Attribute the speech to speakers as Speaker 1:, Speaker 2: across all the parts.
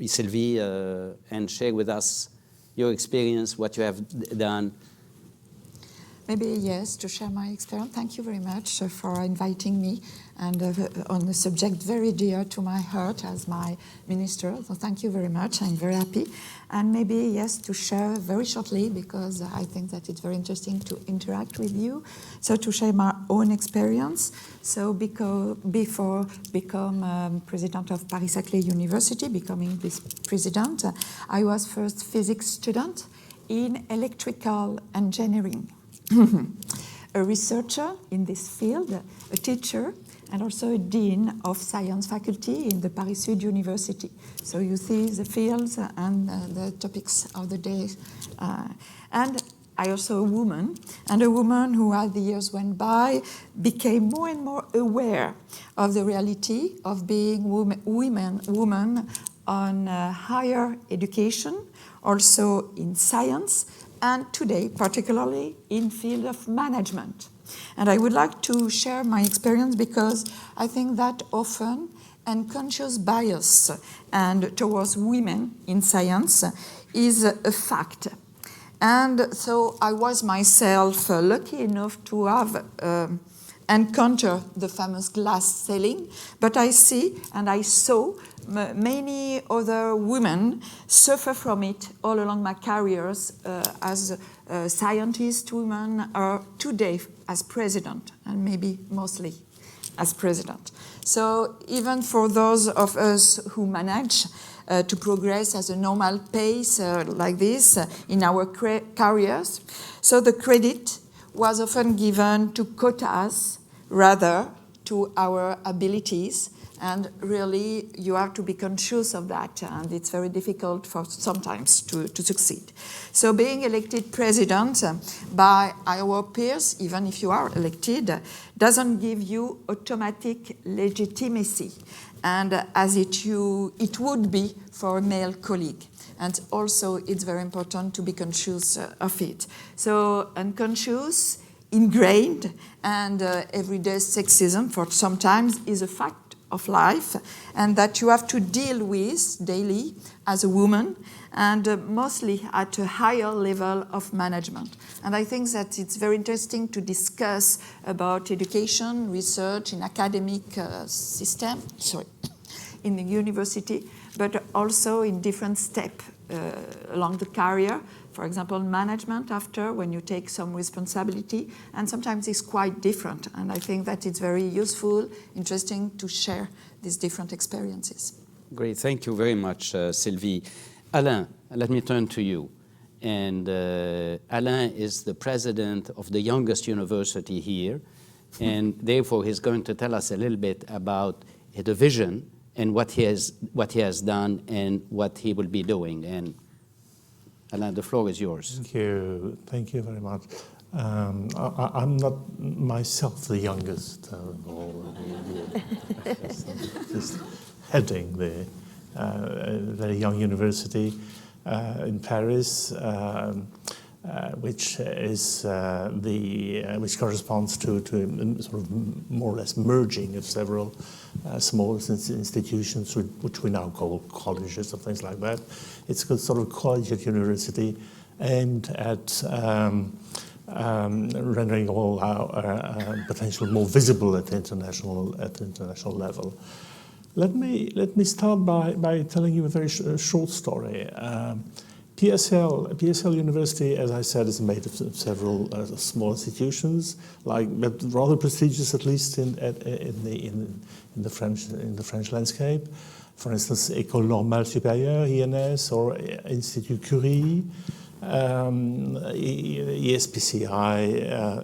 Speaker 1: Sylvie, and share with us your experience, what you have done.
Speaker 2: Maybe, yes, to share my experience. Thank you very much for inviting me and on a subject very dear to my heart as my minister. So thank you very much. I'm very happy. And maybe, yes, to share very shortly, because I think that it's very interesting to interact with you. So to share my own experience. So before become president of Paris-Saclay University, becoming this president, I was first physics student in electrical engineering. A researcher in this field, a teacher, and also a dean of science faculty in the Paris-Sud University. So you see the fields and the topics of the day. And I also a woman, and a woman who, as the years went by, became more and more aware of the reality of being woman on higher education, also in science, and today, particularly in field of management. And I would like to share my experience because I think that often unconscious bias and towards women in science is a fact. And so I was myself lucky enough to have encountered the famous glass ceiling, but I see and I saw many other women suffer from it all along my careers as scientist women or today as president, and maybe mostly as president. So even for those of us who manage to progress at a normal pace like this in our careers, so the credit was often given to quotas rather to our abilities. And really, you have to be conscious of that, and it's very difficult for sometimes to succeed. So being elected president by our peers, even if you are elected, doesn't give you automatic legitimacy, and as it would be for a male colleague. And also, it's very important to be conscious of it. So unconscious, ingrained, and everyday sexism for sometimes is a fact of life, and that you have to deal with daily as a woman, and mostly at a higher level of management. And I think that it's very interesting to discuss about education, research in academic system, in the university, but also in different steps along the career. For example, management after, when you take some responsibility, and sometimes it's quite different. And I think that it's very useful, interesting to share these different experiences.
Speaker 1: Great, thank you very much, Sylvie. Alain, let me turn to you. And Alain is the president of the youngest university here, and therefore he's going to tell us a little bit about the vision and what he has done and what he will be doing. And Alain, the floor is yours.
Speaker 3: Thank you very much. I'm not myself the youngest just heading the very young university in Paris, which is which corresponds to sort of more or less merging of several small institutions, which we now call colleges or things like that. It's a sort of collegiate university aimed at rendering all our potential more visible at the international level. Let me start by telling you a very short story. PSL University, as I said, is made of several small institutions, but rather prestigious, at least in the French landscape. For instance, École Normale Supérieure (INS) or Institut Curie, ESPCI,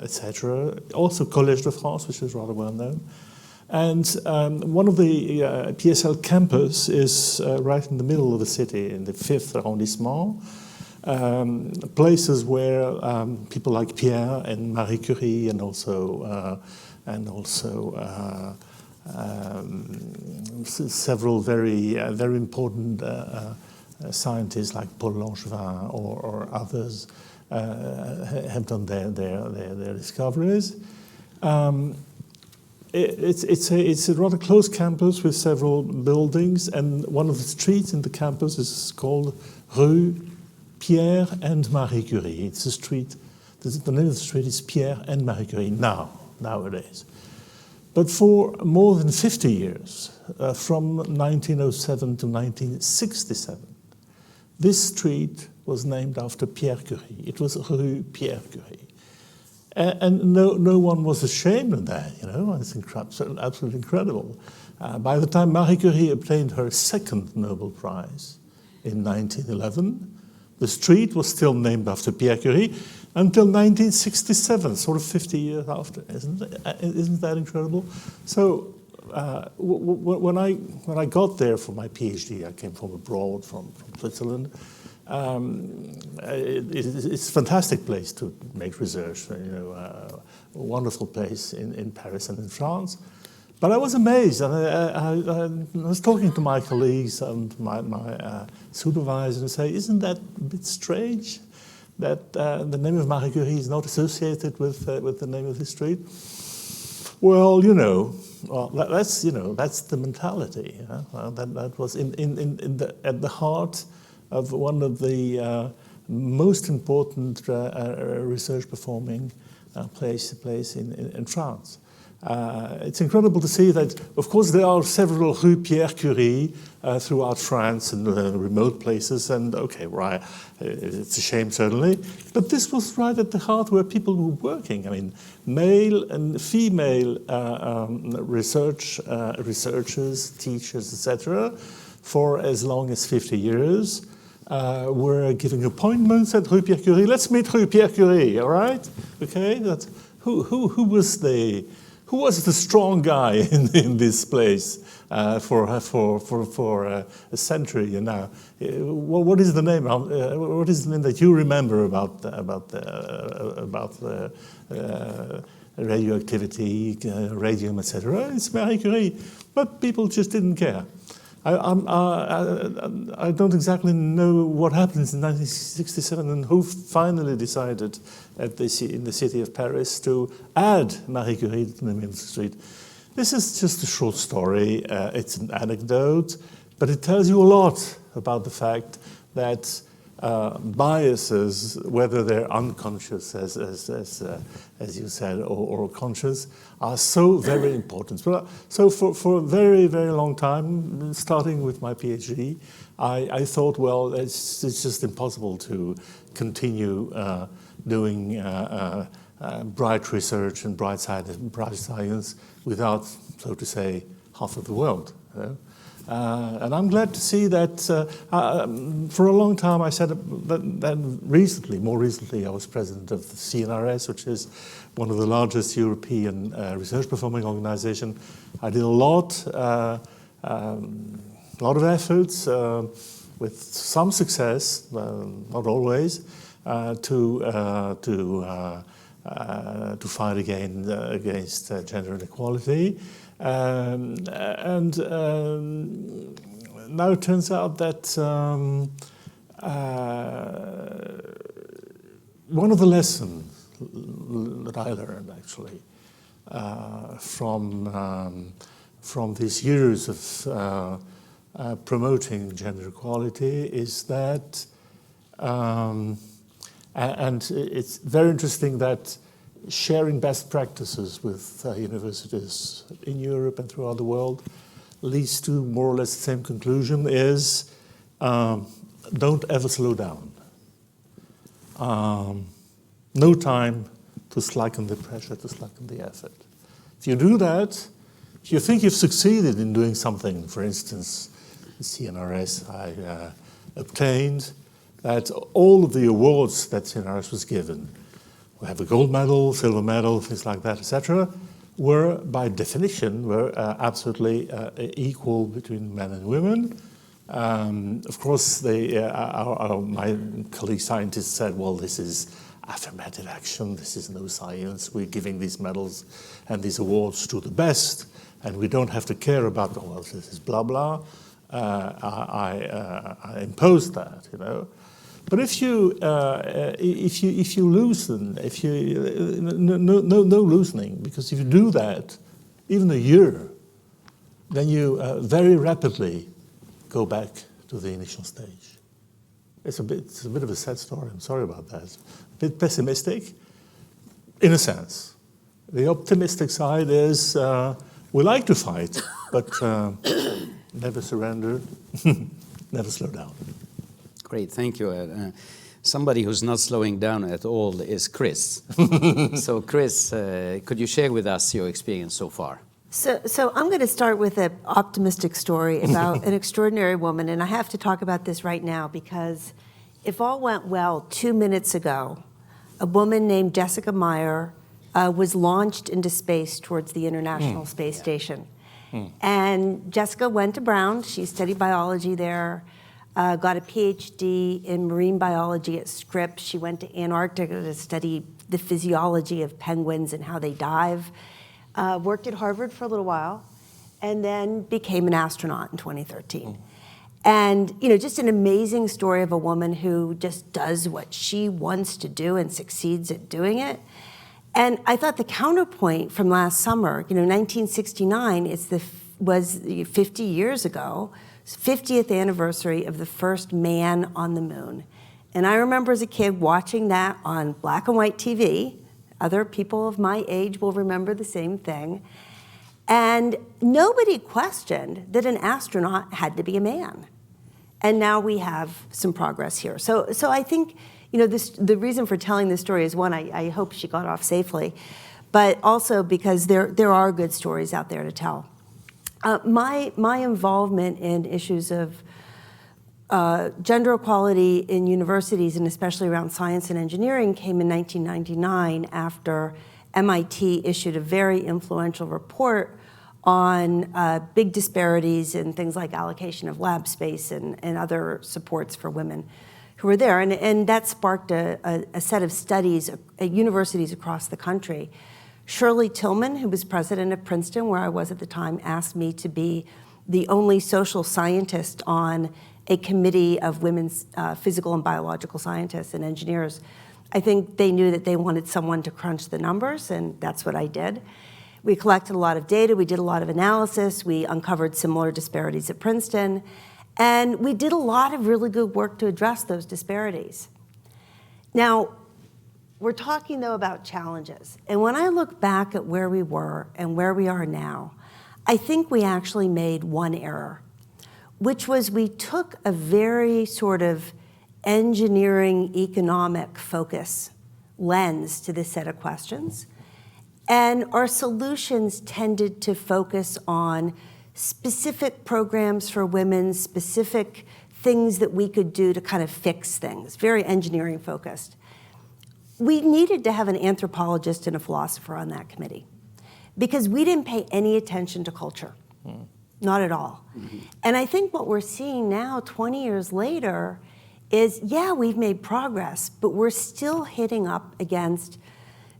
Speaker 3: etc. Also Collège de France, which is rather well known. And one of the PSL campus is right in the middle of the city, in the 5th arrondissement, places where people like Pierre and Marie Curie and also several very important scientists like Paul Langevin or others have done their discoveries. it's a rather close campus with several buildings, and one of the streets in the campus is called Rue Pierre and Marie Curie. It's a street. The name of the street is Pierre and Marie Curie nowadays. But for more than 50 years, from 1907 to 1967, this street was named after Pierre Curie. It was Rue Pierre Curie. And no one was ashamed of that, you know. It's absolutely incredible. By the time Marie Curie obtained her second Nobel Prize in 1911, the street was still named after Pierre Curie until 1967, sort of 50 years after. Isn't that incredible? So when I got there for my PhD, I came from abroad, from Switzerland. It's a fantastic place to make research, you know, a wonderful place in Paris and in France. But I was amazed, and I was talking to my colleagues and my supervisor and say, isn't that a bit strange that the name of Marie Curie is not associated with the name of the street? Well, you know, that's the mentality. You know? That was at the heart of one of the most important research performing place in France. It's incredible to see that, of course, there are several Rue Pierre Curie throughout France and remote places, and okay, right, it's a shame certainly, but this was right at the heart where people were working. I mean, male and female researchers, teachers, etc., for as long as 50 years, were giving appointments at Rue Pierre Curie. Let's meet Rue Pierre Curie, all right? Okay, that's who was the strong guy in this place for a century now? What is the name? What is the name that you remember about radioactivity, radium, etc.? It's Marie Curie, but people just didn't care. I don't exactly know what happened in 1967 and who finally decided in the city of Paris to add Marie Curie to the name of the street. This is just a short story. It's an anecdote, but it tells you a lot about the fact that biases, whether they're unconscious, as you said, or conscious, are so very important. So for a very, very long time, starting with my PhD, I thought, well, it's just impossible to continue doing bright research and bright science without, so to say, half of the world. You know? And I'm glad to see that for a long time I said that more recently I was president of the CNRS, which is one of the largest European research performing organizations. I did a lot of efforts with some success, not always, to fight against gender inequality. Now it turns out that one of the lessons that I learned actually from these years of promoting gender equality is that, and it's very interesting that sharing best practices with universities in Europe and throughout the world leads to more or less the same conclusion, is don't ever slow down. No time to slacken the pressure, to slacken the effort. If you do that, if you think you've succeeded in doing something, for instance, the CNRS I obtained, that all of the awards that CNRS was given, we have a gold medal, silver medal, things like that, etc., were by definition absolutely equal between men and women. Of course, my colleague scientists said, well, this is affirmative action, this is no science, we're giving these medals and these awards to the best, and we don't have to care about, well, this is blah, blah. I imposed that, you know. But if you loosen, no loosening, because if you do that, even a year, then you very rapidly go back to the initial stage. It's a bit of a sad story. I'm sorry about that. A bit pessimistic, in a sense. The optimistic side is we like to fight, but never surrender, never slow down.
Speaker 1: Great, thank you. Somebody who's not slowing down at all is Chris. So Chris, could you share with us your experience so far?
Speaker 4: So I'm going to start with an optimistic story about an extraordinary woman, and I have to talk about this right now because if all went well 2 minutes ago, a woman named Jessica Meyer was launched into space towards the International Space Station. And Jessica went to Brown. She studied biology there, got a PhD in marine biology at Scripps. She went to Antarctica to study the physiology of penguins and how they dive. Worked at Harvard for a little while, and then became an astronaut in 2013. And, you know, just an amazing story of a woman who just does what she wants to do and succeeds at doing it. And I thought the counterpoint from last summer, you know, 1969 was 50 years ago, 50th anniversary of the first man on the moon. And I remember as a kid watching that on black and white TV. Other people of my age will remember the same thing. And nobody questioned that an astronaut had to be a man. And now we have some progress here. So I think, you know, the reason for telling this story is, one, I hope she got off safely, but also because there are good stories out there to tell. My involvement in issues of gender equality in universities, and especially around science and engineering, came in 1999 after MIT issued a very influential report on big disparities in things like allocation of lab space and other supports for women who were there. And that sparked a set of studies at universities across the country. Shirley Tillman, who was president of Princeton, where I was at the time, asked me to be the only social scientist on a committee of women's physical and biological scientists and engineers. I think they knew that they wanted someone to crunch the numbers, and that's what I did. We collected a lot of data, we did a lot of analysis, we uncovered similar disparities at Princeton, and we did a lot of really good work to address those disparities. Now, we're talking, though, about challenges. And when I look back at where we were and where we are now, I think we actually made one error, which was we took a very sort of engineering economic focus lens to this set of questions. And our solutions tended to focus on specific programs for women, specific things that we could do to kind of fix things, very engineering focused. We needed to have an anthropologist and a philosopher on that committee because we didn't pay any attention to culture, not at all. And I think what we're seeing now, 20 years later, is, yeah, we've made progress, but we're still hitting up against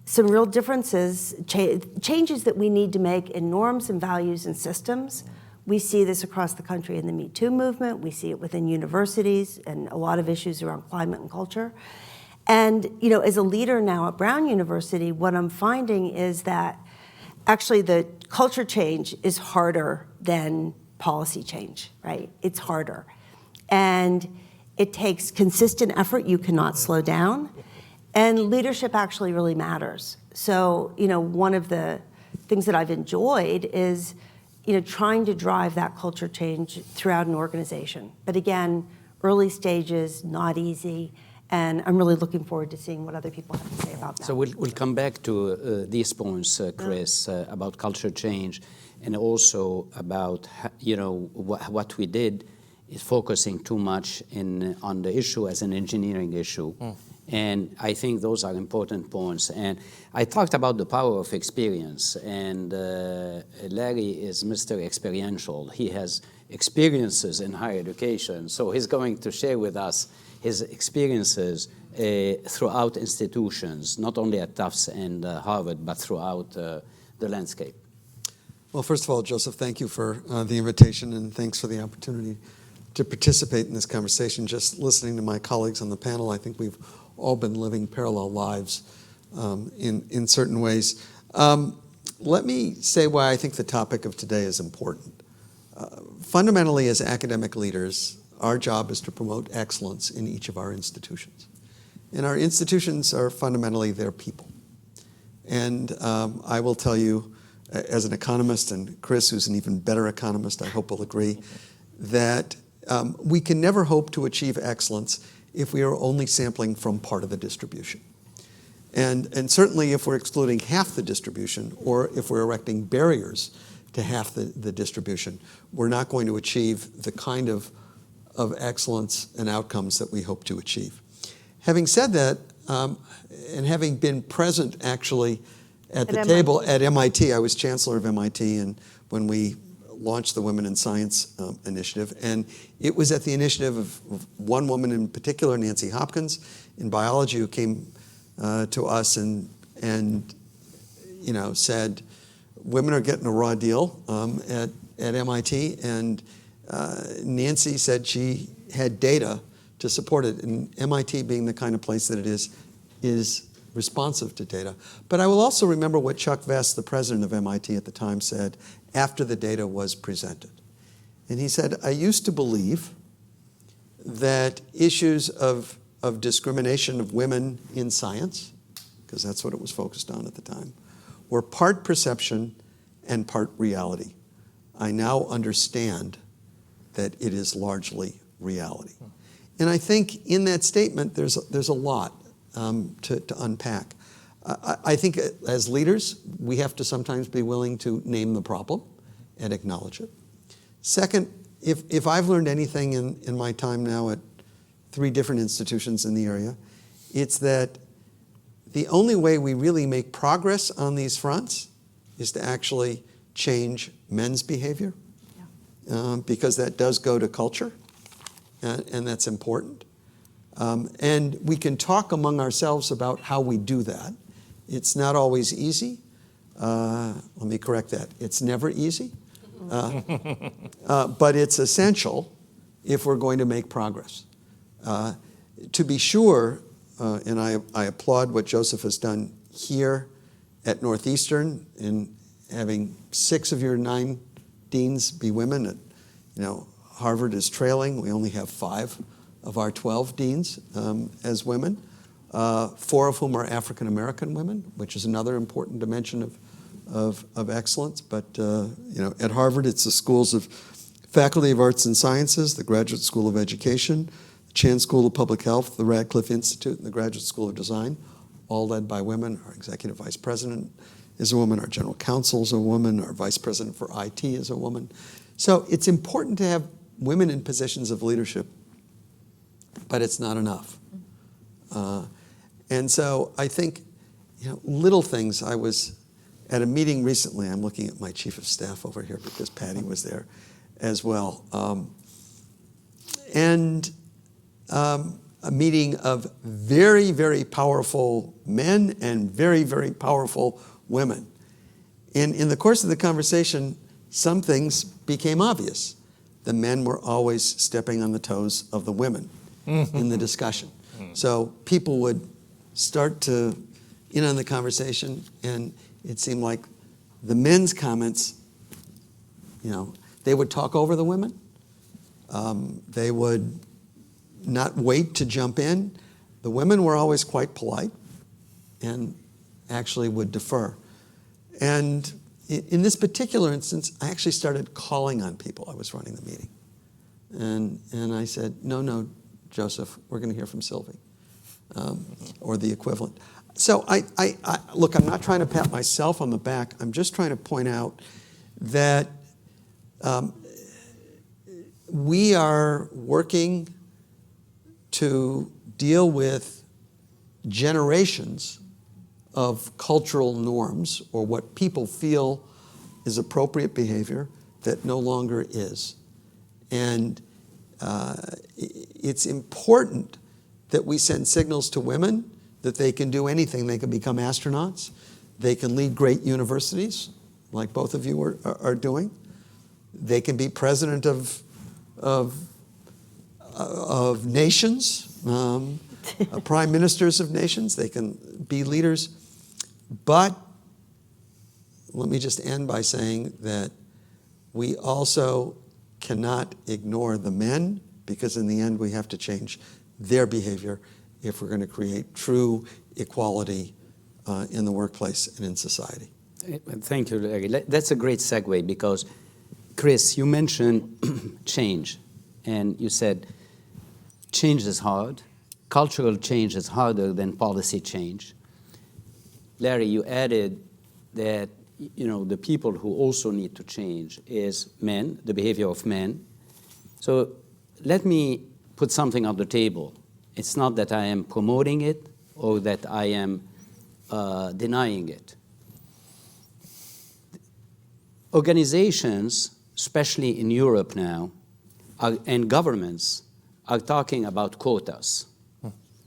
Speaker 4: some real differences, changes that we need to make in norms and values and systems. We see this across the country in the Me Too movement. We see it within universities and a lot of issues around climate and culture. And, you know, as a leader now at Brown University, what I'm finding is that actually the culture change is harder than policy change, right? It's harder. And it takes consistent effort. You cannot slow down. And leadership actually really matters. So, you know, one of the things that I've enjoyed is, you know, trying to drive that culture change throughout an organization. But again, early stages, not easy. And I'm really looking forward to seeing what other people have to say about that.
Speaker 1: So we'll come back to these points, Chris, about culture change, and also about, you know, what we did is focusing too much on the issue as an engineering issue. And I think those are important points. And I talked about the power of experience, and Larry is Mr. Experiential. He has experiences in higher education, so he's going to share with us his experiences throughout institutions, not only at Tufts and Harvard, but throughout the landscape.
Speaker 5: Well, first of all, Joseph, thank you for the invitation, and thanks for the opportunity to participate in this conversation. Just listening to my colleagues on the panel, I think we've all been living parallel lives in certain ways. let me say why I think the topic of today is important. Fundamentally, as academic leaders, our job is to promote excellence in each of our institutions. And our institutions are fundamentally their people. And I will tell you, as an economist, and Chris, who's an even better economist, I hope will agree, that we can never hope to achieve excellence if we are only sampling from part of the distribution. And certainly if we're excluding half the distribution, or if we're erecting barriers to half the distribution, we're not going to achieve the kind of excellence and outcomes that we hope to achieve. Having said that, and having been present actually at the table at MIT, I was chancellor of MIT, and when we launched the Women in Science initiative, and it was at the initiative of one woman in particular, Nancy Hopkins, in biology, who came to us and said, women are getting a raw deal at MIT, and Nancy said she had data to support it, and MIT being the kind of place that it is responsive to data. But I will also remember what Chuck Vest, the president of MIT at the time, said after the data was presented. And he said, I used to believe that issues of discrimination of women in science, because that's what it was focused on at the time, were part perception and part reality. I now understand that it is largely reality. And I think in that statement, there's a lot to unpack. I think as leaders, we have to sometimes be willing to name the problem and acknowledge it. Second, if I've learned anything in my time now at 3 different institutions in the area, it's that the only way we really make progress on these fronts is to actually change men's behavior, because that does go to culture, and that's important. And we can talk among ourselves about how we do that. It's not always easy. Let me correct that. It's never easy. But it's essential if we're going to make progress. To be sure, and I applaud what Joseph has done here at Northeastern in having 6 of your 9 deans be women. Harvard is trailing. We only have 5 of our 12 deans as women, 4 of whom are African American women, which is another important dimension of excellence. But at Harvard, it's the schools of Faculty of Arts and Sciences, the Graduate School of Education, the Chan School of Public Health, the Radcliffe Institute, and the Graduate School of Design, all led by women. Our executive vice president is a woman. Our general counsel is a woman. Our vice president for IT is a woman. So it's important to have women in positions of leadership, but it's not enough. And so I think, little things. I was at a meeting recently. I'm looking at my chief of staff over here because Patty was there as well. A meeting of very, very powerful men and very, very powerful women. And in the course of the conversation, some things became obvious. The men were always stepping on the toes of the women in the discussion. So people would start to in on the conversation, and it seemed like the men's comments, they would talk over the women. They would not wait to jump in. The women were always quite polite and actually would defer. And in this particular instance, I actually started calling on people. I was running the meeting. And I said, no, Joseph, we're going to hear from Sylvie, or the equivalent. So I look, I'm not trying to pat myself on the back. I'm just trying to point out that we are working to deal with generations of cultural norms, or what people feel is appropriate behavior that no longer is. And it's important that we send signals to women that they can do anything. They can become astronauts. They can lead great universities, like both of you are doing. They can be president of nations, prime ministers of nations. They can be leaders. But let me just end by saying that we also cannot ignore the men, because in the end we have to change their behavior if we're going to create true equality in the workplace and in society.
Speaker 1: Thank you, Larry. That's a great segue, because, Chris, you mentioned change, and you said change is hard. Cultural change is harder than policy change. Larry, you added that the people who also need to change is men, the behavior of men. So let me put something on the table. It's not that I am promoting it or that I am denying it. Organizations, especially in Europe now, and governments are talking about quotas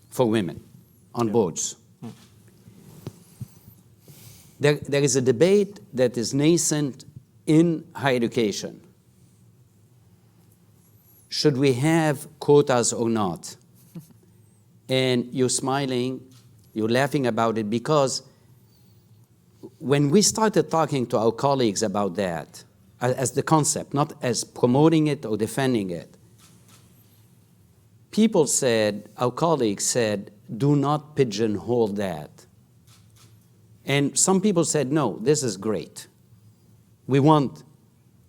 Speaker 1: for women on boards. There is a debate that is nascent in higher education. Should we have quotas or not? And you're smiling, you're laughing about it, because when we started talking to our colleagues about that, as the concept, not as promoting it or defending it, people said, our colleagues said, do not pigeonhole that. And some people said, no, this is great. We want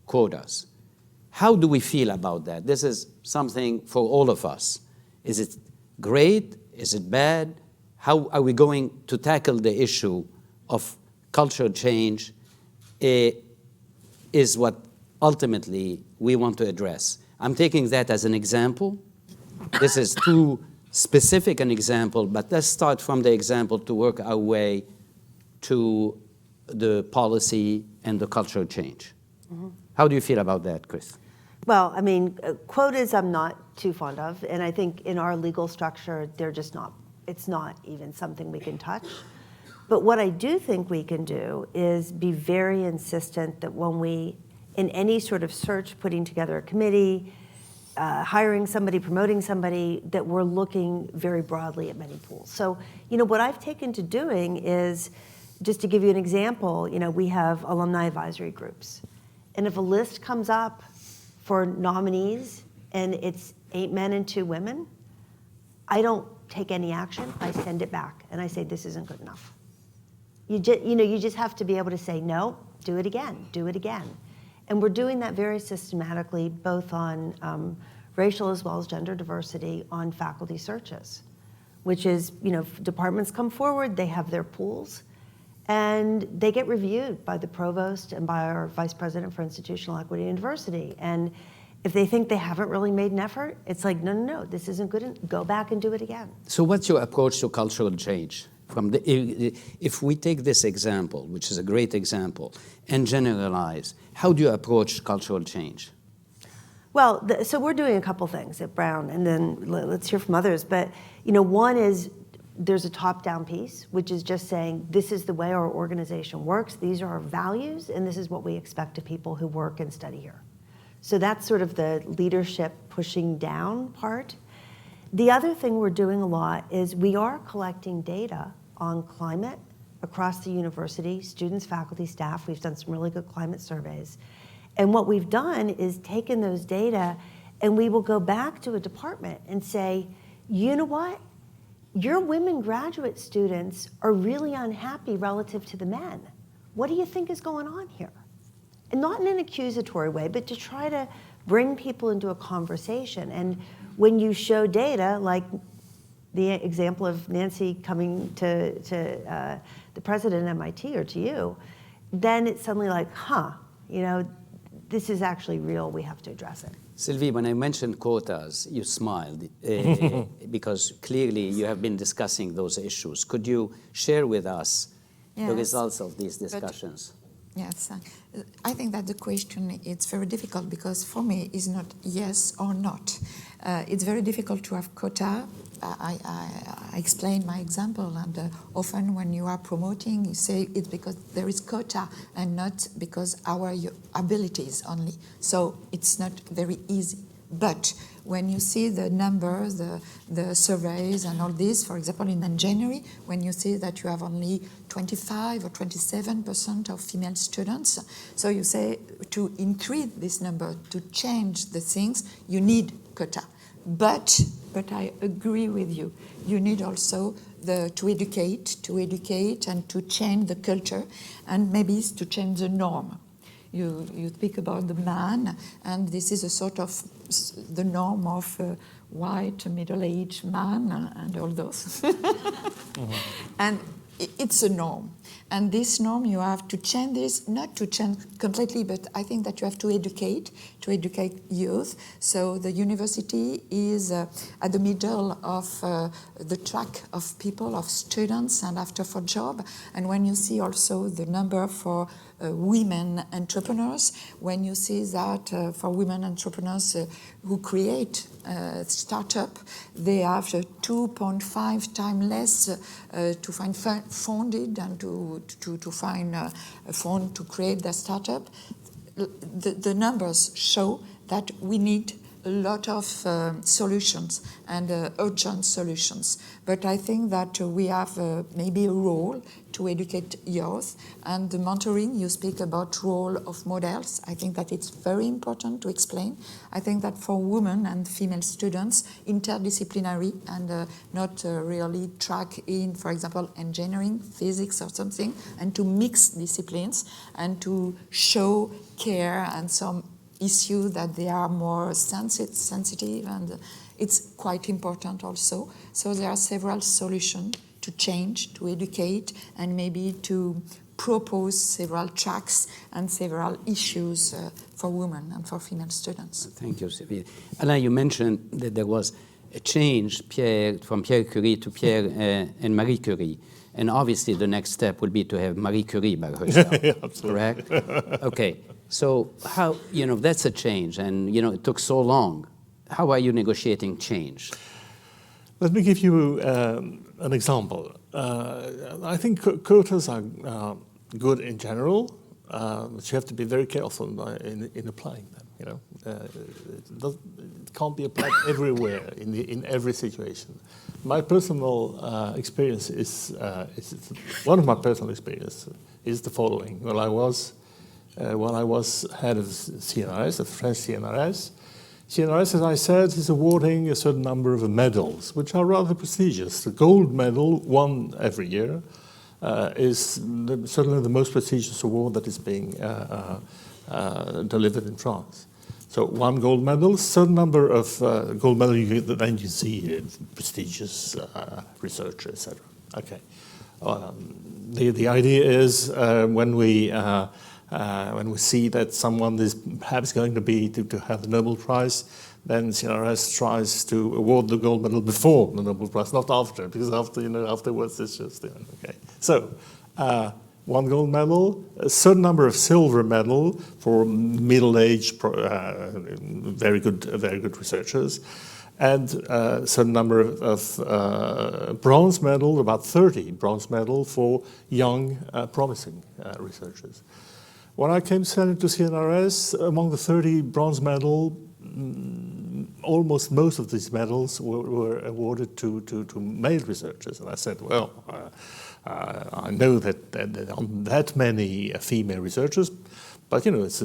Speaker 1: quotas. How do we feel about that? This is something for all of us. Is it great? Is it bad? How are we going to tackle the issue of cultural change? Is what ultimately we want to address. I'm taking that as an example. This is too specific an example, but let's start from the example to work our way to the policy and the cultural change. Mm-hmm. How do you feel about that, Chris?
Speaker 4: Well, I mean, quotas I'm not too fond of, and I think in our legal structure, they're just not, it's not even something we can touch. But what I do think we can do is be very insistent that when we, in any sort of search, putting together a committee, hiring somebody, promoting somebody, that we're looking very broadly at many pools. So, what I've taken to doing is, just to give you an example, we have alumni advisory groups. And if a list comes up for nominees and it's 8 men and 2 women, I don't take any action. I send it back and I say, this isn't good enough. You just have to be able to say, no, do it again, do it again. And we're doing that very systematically, both on racial as well as gender diversity on faculty searches, which is, departments come forward, they have their pools, and they get reviewed by the provost and by our vice president for institutional equity and diversity. And if they think they haven't really made an effort, it's like, no, this isn't good, go back and do it again.
Speaker 1: So what's your approach to cultural change? If we take this example, which is a great example, and generalize, how do you approach cultural change?
Speaker 4: Well, so we're doing a couple things at Brown, and then let's hear from others. But one is there's a top-down piece, which is just saying this is the way our organization works, these are our values, and this is what we expect of people who work and study here. So that's sort of the leadership pushing down part. The other thing we're doing a lot is we are collecting data on climate across the university, students, faculty, staff. We've done some really good climate surveys. And what we've done is taken those data and we will go back to a department and say, you know what? Your women graduate students are really unhappy relative to the men. What do you think is going on here? And not in an accusatory way, but to try to bring people into a conversation. And when you show data, like the example of Nancy coming to the president at MIT or to you, then it's suddenly like, this is actually real, we have to address it.
Speaker 1: Sylvie, when I mentioned quotas, you smiled because clearly you have been discussing those issues. Could you share with us the results of these discussions?
Speaker 2: Yes, I think that the question is very difficult because for me it's not yes or not. It's very difficult to have quota. I explain my example, and often when you are promoting, you say it's because there is quota and not because our abilities only. So it's not very easy. But when you see the numbers, the surveys and all this, for example, in engineering, when you see that you have only 25 or 27% of female students, so you say to increase this number, to change the things, you need quota. But I agree with you. You need also to educate and to change the culture, and maybe to change the norm. You speak about the man, and this is a sort of the norm of white middle-aged man and all those. And it's a norm. And this norm, you have to change this, not to change completely, but I think that you have to educate youth. So the university is at the middle of the track of people, of students, and after for job. And when you see also the number for women entrepreneurs, when you see that for women entrepreneurs who create startup, they have 2.5 times less to find funded and to find a fund to create their startup. The numbers show that we need a lot of solutions and urgent solutions. But I think that we have maybe a role to educate youth. And the mentoring, you speak about role of models. I think that it's very important to explain. I think that for women and female students, interdisciplinary and not really track in, for example, engineering, physics or something, and to mix disciplines and to show care and some issue that they are more sensitive, and it's quite important also. So there are several solutions to change, to educate, and maybe to propose several tracks and several issues for women and for female students.
Speaker 1: Thank you, Sylvie. Alain, you mentioned that there was a change from Pierre Curie to Pierre and Marie Curie. And obviously the next step will be to have Marie Curie by herself,
Speaker 3: Yeah, absolutely.
Speaker 1: Correct? Okay. So how, that's a change, and, it took so long. How are you negotiating change?
Speaker 3: Let me give you an example. I think quotas are good in general, but you have to be very careful in applying them. It can't be applied everywhere in every situation. My personal experience is one of my personal experiences is the following. While I was head of CNRS, the French CNRS, as I said, is awarding a certain number of medals, which are rather prestigious. The gold medal, won every year, is certainly the most prestigious award that is being delivered in France. So one gold medal, certain number of gold medals, then you see prestigious researcher, etc. Okay. The idea is when we see that someone is perhaps going to have the Nobel Prize, then CNRS tries to award the gold medal before the Nobel Prize, not after, because afterwards it's just okay. So one gold medal, a certain number of silver medal for middle-aged, very good researchers, and a certain number of bronze medal, about 30 bronze medal for young, promising researchers. When I came to CNRS, among the 30 bronze medal, almost most of these medals were awarded to male researchers. And I said, well, I know that there aren't that many female researchers, but it's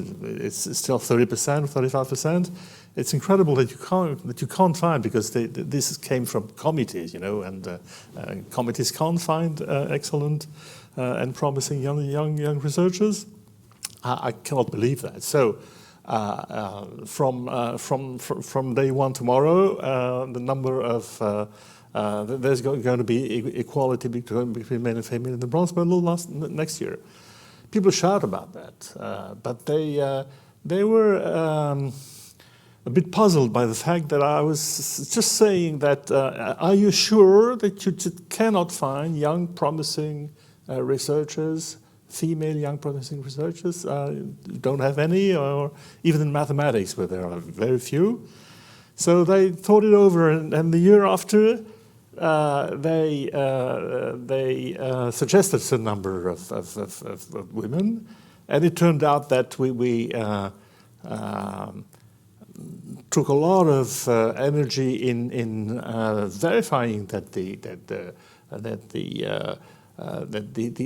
Speaker 3: still 30%, 35%. It's incredible that you can't find, because this came from committees, and committees can't find excellent and promising young researchers. I cannot believe that. So from day one tomorrow, the number of there's going to be equality between men and female in the bronze medal next year. People shout about that, but they were a bit puzzled by the fact that I was just saying that, are you sure that you cannot find young, promising researchers, female young promising researchers? Don't have any, or even in mathematics, where there are very few. So they thought it over, and the year after, they suggested a number of women, and it turned out that took a lot of energy in verifying that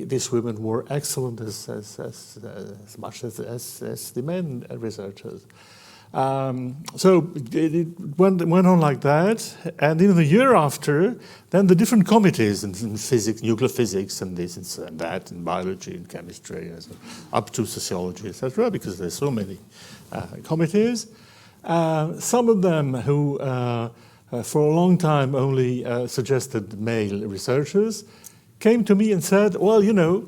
Speaker 3: these women were excellent as much as the men researchers. So it went on like that, and in the year after, then the different committees in physics, nuclear physics, and this and that, and biology and chemistry, up to sociology, etc., because there's so many committees. Some of them who, for a long time, only suggested male researchers, came to me and said, well, you know,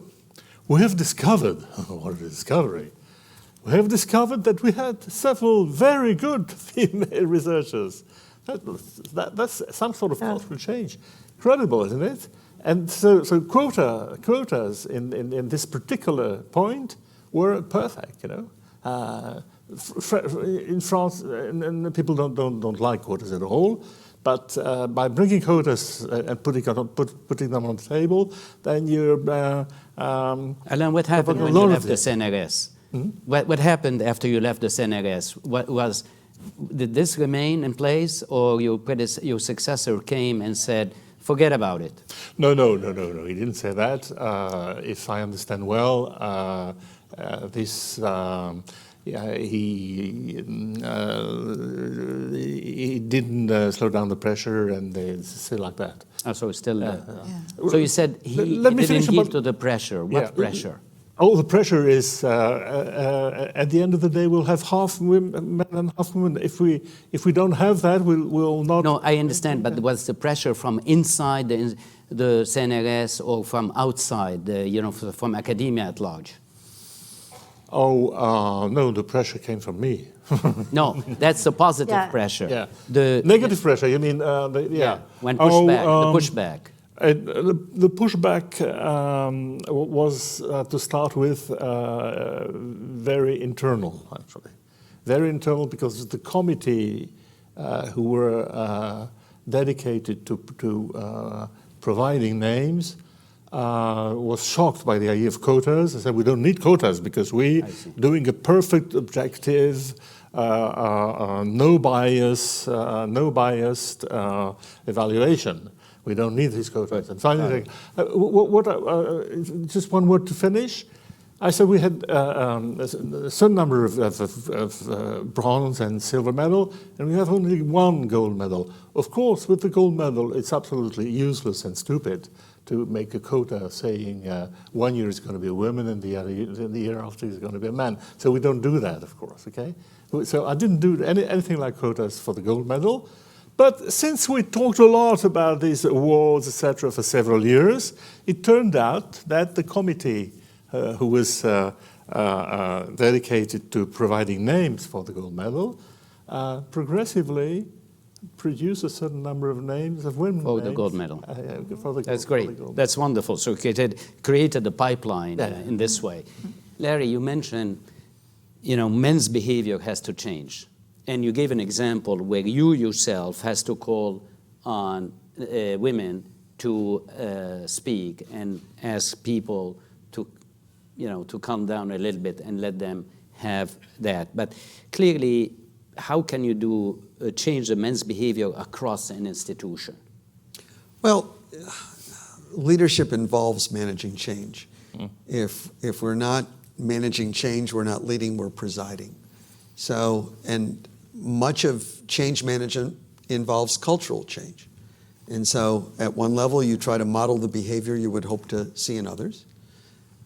Speaker 3: we have discovered, what a discovery, we have discovered that we had several very good female researchers. That's some sort of cultural change. Incredible, isn't it? And so quotas in this particular point were perfect, you know. In France, and people don't like quotas at all, but by bringing quotas and putting them on the table, then you're...
Speaker 1: Alain, what happened when you left the CNRS? What happened after you left the CNRS? Did this remain in place, or your successor came and said, forget about it?
Speaker 3: No. He didn't say that. If I understand well, he didn't slow down the pressure, and it's still like that.
Speaker 1: Oh, so it's still there. Yeah. So you said he didn't give to the pressure. What pressure?
Speaker 3: Oh, the pressure is at the end of the day we'll have half men and half women. If we don't have that, we'll not.
Speaker 1: No, I understand, but was the pressure from inside the CNRS or from outside, from academia at large?
Speaker 3: Oh, no, the pressure came from me.
Speaker 1: No, that's the positive pressure.
Speaker 3: Yeah. The negative pressure, you mean?
Speaker 1: When pushback,
Speaker 3: the pushback was, to start with, very internal, actually. Very internal, because the committee who were dedicated to providing names was shocked by the idea of quotas. They said, we don't need quotas because we're doing a perfect objective, no biased evaluation. We don't need these quotas. And finally, just one word to finish. I said we had a certain number of bronze and silver medal, and we have only one gold medal. Of course, with the gold medal, it's absolutely useless and stupid to make a quota saying 1 year is going to be a woman and the year after is going to be a man. So we don't do that, of course, okay? So I didn't do anything like quotas for the gold medal. But since we talked a lot about these awards, etc., for several years, it turned out that the committee who was dedicated to providing names for the gold medal progressively produced a certain number of names of women.
Speaker 1: For
Speaker 3: names,
Speaker 1: the gold medal. That's
Speaker 3: great.
Speaker 1: That's wonderful. So created a pipeline in this way. Larry, you mentioned, men's behavior has to change. And you gave an example where you yourself has to call on women to speak and ask people to calm down a little bit and let them have that. But clearly, how can you change the men's behavior across an institution?
Speaker 5: Well, leadership involves managing change. If we're not managing change, we're not leading, we're presiding. So, and much of change management involves cultural change. And so at one level, you try to model the behavior you would hope to see in others.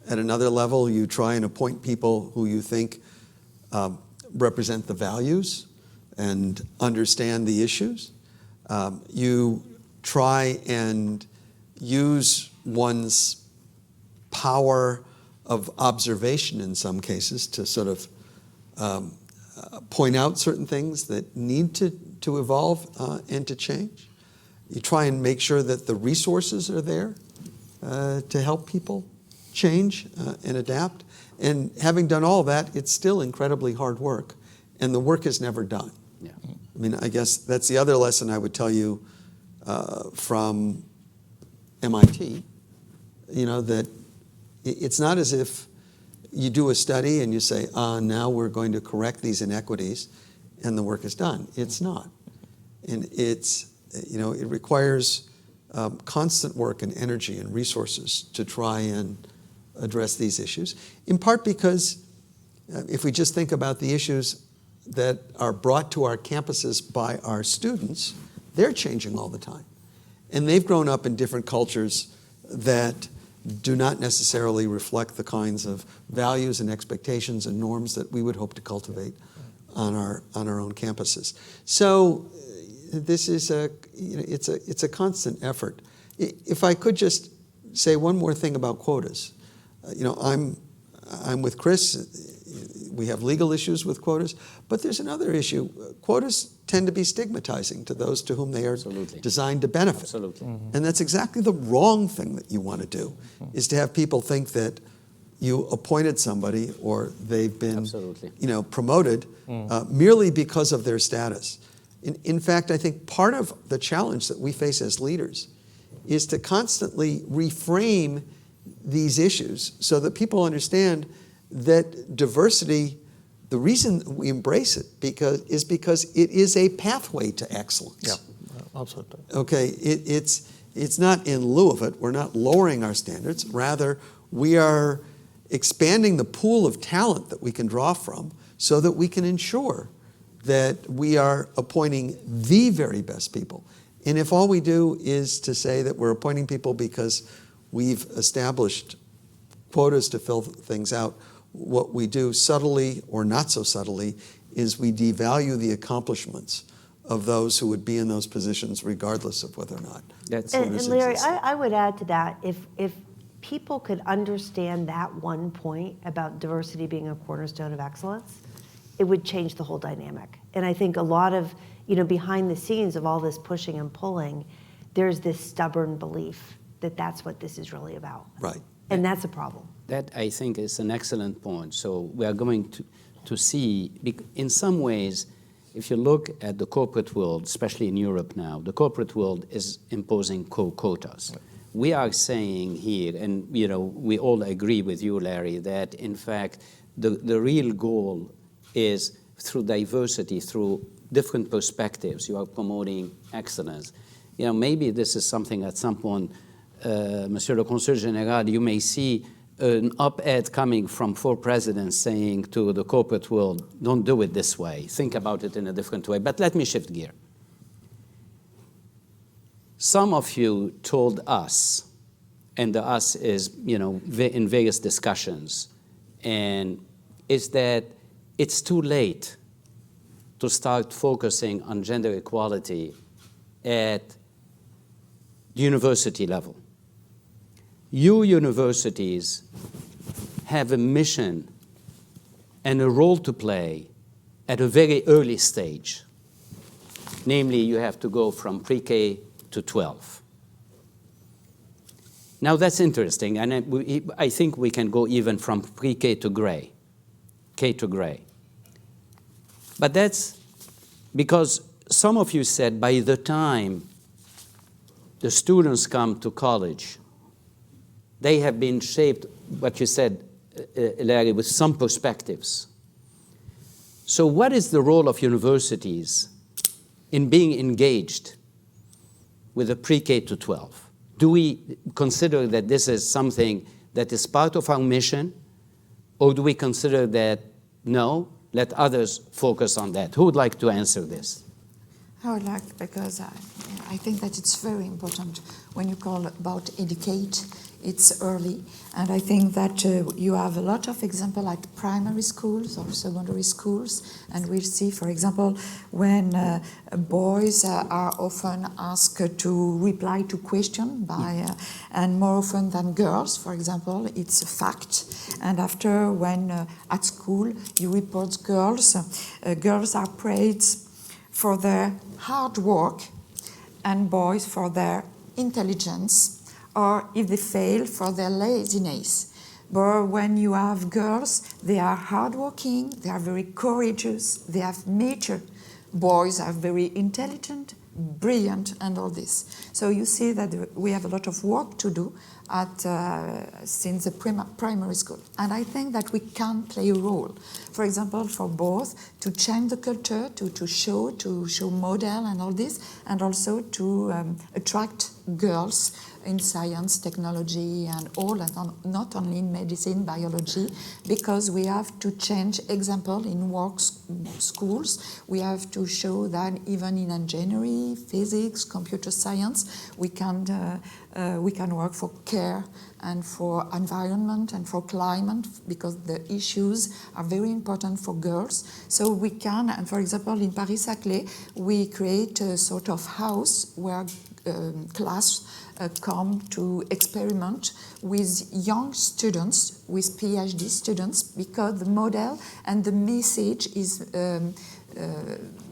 Speaker 5: At another level, you try and appoint people who you think represent the values and understand the issues. You try and use one's power of observation in some cases to sort of point out certain things that need to evolve and to change. You try and make sure that the resources are there to help people change and adapt. And having done all that, it's still incredibly hard work. And the work is never done.
Speaker 1: Yeah.
Speaker 5: I mean, I guess that's the other lesson I would tell you from MIT, that it's not as if you do a study and you say, now we're going to correct these inequities, and the work is done. It's not. And it requires constant work and energy and resources to try and address these issues, in part because if we just think about the issues that are brought to our campuses by our students, they're changing all the time. And they've grown up in different cultures that do not necessarily reflect the kinds of values and expectations and norms that we would hope to cultivate on our own campuses. So this is it's a constant effort. If I could just say one more thing about quotas. I'm with Chris. We have legal issues with quotas, but there's another issue. Quotas tend to be stigmatizing to those to whom they are designed to benefit.
Speaker 1: Absolutely.
Speaker 5: And that's exactly the wrong thing that you want to do, is to have people think that you appointed somebody or they've been promoted merely because of their status. In fact, I think part of the challenge that we face as leaders is to constantly reframe these issues so that people understand that diversity, the reason we embrace it is because it is a pathway to excellence.
Speaker 3: Yeah, absolutely.
Speaker 5: Okay, it's not in lieu of it. We're not lowering our standards. Rather, we are expanding the pool of talent that we can draw from so that we can ensure that we are appointing the very best people. And if all we do is to say that we're appointing people because we've established quotas to fill things out, what we do subtly or not so subtly is we devalue the accomplishments of those who would be in those positions regardless of whether or not.
Speaker 4: And Larry, I would add to that, if people could understand that one point about diversity being a cornerstone of excellence, it would change the whole dynamic. And I think a lot of, behind the scenes of all this pushing and pulling, there's this stubborn belief that that's what this is really about.
Speaker 5: Right.
Speaker 4: And that's a problem.
Speaker 1: That, I think, is an excellent point. So we are going to see, in some ways, if you look at the corporate world, especially in Europe now, the corporate world is imposing quotas. Right. We are saying here, and we all agree with you, Larry, that in fact the real goal is through diversity, through different perspectives, you are promoting excellence. Maybe this is something at some point, Monsieur le Consul Général, you may see an op-ed coming from 4 presidents saying to the corporate world, don't do it this way, think about it in a different way. But let me shift gear. Some of you told us, and the us is, in various discussions, and is that it's too late to start focusing on gender equality at the university level. You universities have a mission and a role to play at a very early stage. Namely, you have to go from pre-K to 12. Now that's interesting, and I think we can go even from pre-K to gray, K to gray. But that's because some of you said by the time the students come to college, they have been shaped, what you said, Larry, with some perspectives. So what is the role of universities in being engaged with a pre-K to 12? Do we consider that this is something that is part of our mission, or do we consider that, no, let others focus on that? Who would like to answer this?
Speaker 2: I would like, because I think that it's very important when you call about educate, it's early. And I think that you have a lot of examples at primary schools or secondary schools. And we'll see, for example, when boys are often asked to reply to questions by, and more often than girls, for example, it's a fact. And after, when at school you report girls, girls are praised for their hard work and boys for their intelligence, or if they fail, for their laziness. But when you have girls, they are hardworking, they are very courageous, they have nature. Boys are very intelligent, brilliant and all this. So you see that we have a lot of work to do since the primary school. And I think that we can play a role, for example, for both to change the culture, to show model and all this, and also to attract girls in science, technology, and all, and not only in medicine, biology, because we have to change example in schools. We have to show that even in engineering, physics, computer science, we can work for care and for environment and for climate, because the issues are very important for girls. So we can, and for example, in Paris-Saclay, we create a sort of house where class come to experiment with young students, with PhD students, because the model and the message is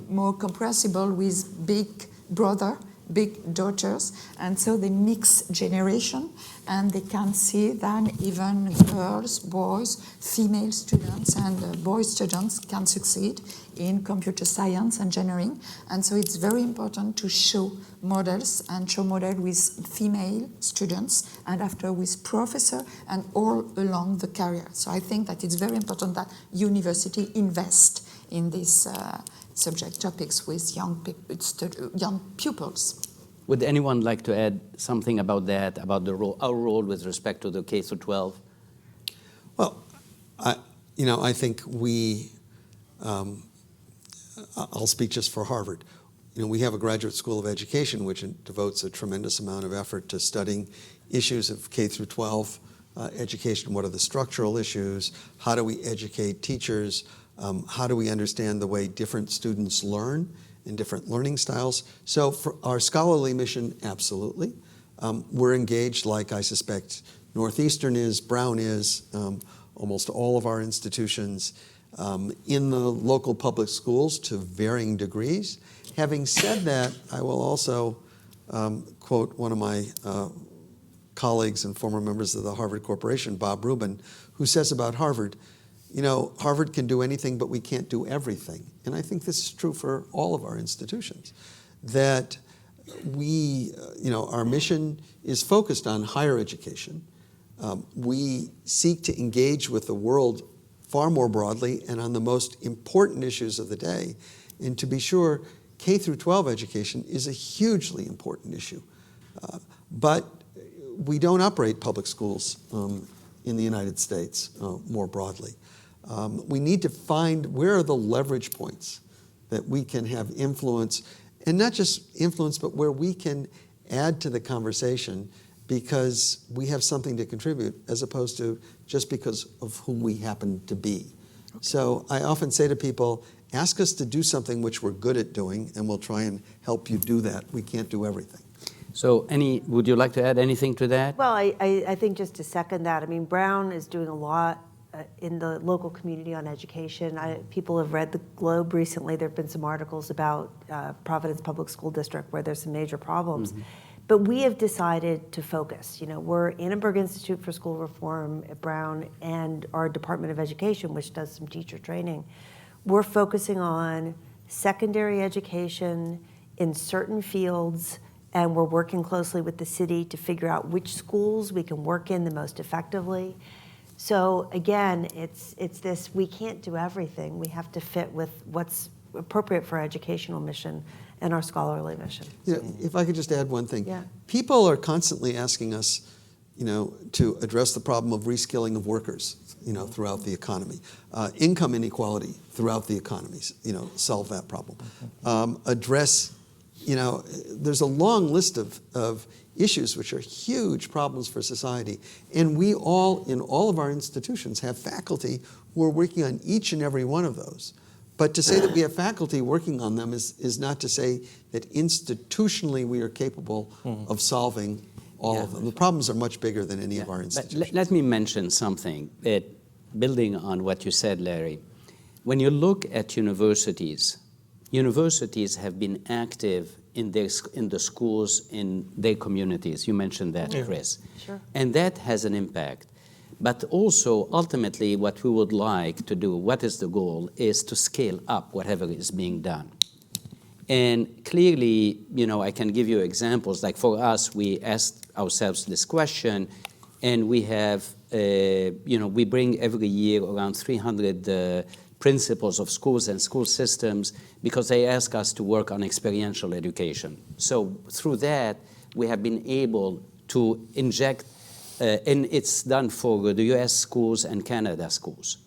Speaker 2: more compressible with big brother, big daughters, and so they mix generation, and they can see that even girls, boys, female students, and boy students can succeed in computer science, engineering, and so it's very important to show models and show model with female students, and after with professor, and all along the career. So I think that it's very important that university invest in these subject topics with young pupils.
Speaker 1: Would anyone like to add something about that, about the role, our role with respect to the K through 12?
Speaker 5: Well, I think we, I'll speak just for Harvard. We have a graduate school of education which devotes a tremendous amount of effort to studying issues of K through 12 education. What are the structural issues? How do we educate teachers? How do we understand the way different students learn in different learning styles? So for our scholarly mission, absolutely. We're engaged, like I suspect Northeastern is, Brown is, almost all of our institutions, in the local public schools to varying degrees. Having said that, I will also quote one of my colleagues and former members of the Harvard Corporation, Bob Rubin, who says about Harvard, Harvard can do anything, but we can't do everything. And I think this is true for all of our institutions, that we, our mission is focused on higher education. We seek to engage with the world far more broadly and on the most important issues of the day. And to be sure, K through 12 education is a hugely important issue. But we don't operate public schools in the United States more broadly. We need to find where are the leverage points that we can have influence, and not just influence, but where we can add to the conversation because we have something to contribute as opposed to just because of who we happen to be. Okay. So I often say to people, ask us to do something which we're good at doing, and we'll try and help you do that. We can't do everything.
Speaker 1: So would you like to add anything to that?
Speaker 4: Well, I think just to second that, Brown is doing a lot in the local community on education. People have read the Globe recently. There have been some articles about Providence Public School District where there's some major problems. Mm-hmm. But we have decided to focus. We're Annenberg Institute for School Reform at Brown and our Department of Education, which does some teacher training. We're focusing on secondary education in certain fields, and we're working closely with the city to figure out which schools we can work in the most effectively. So again, it's this, we can't do everything. We have to fit with what's appropriate for our educational mission and our scholarly mission.
Speaker 5: Yeah, if I could just add one thing.
Speaker 4: Yeah.
Speaker 5: People are constantly asking us, to address the problem of reskilling of workers, throughout the economy. Income inequality throughout the economies, solve that problem. Address, there's a long list of issues which are huge problems for society. And we all, in all of our institutions, have faculty who are working on each and every one of those. But to say that we have faculty working on them is not to say that institutionally we are capable of solving all of them. The problems are much bigger than any of our institutions.
Speaker 1: Let me mention something, that building on what you said, Larry. When you look at universities have been active in the schools, in their communities. You mentioned that, Chris.
Speaker 4: Sure.
Speaker 1: And that has an impact. But also, ultimately, what we would like to do, what is the goal, is to scale up whatever is being done. And clearly, I can give you examples. Like for us, we asked ourselves this question, and we have, we bring every year around 300 principals of schools and school systems because they ask us to work on experiential education. So through that, we have been able to inject, and it's done for the US schools and Canada schools.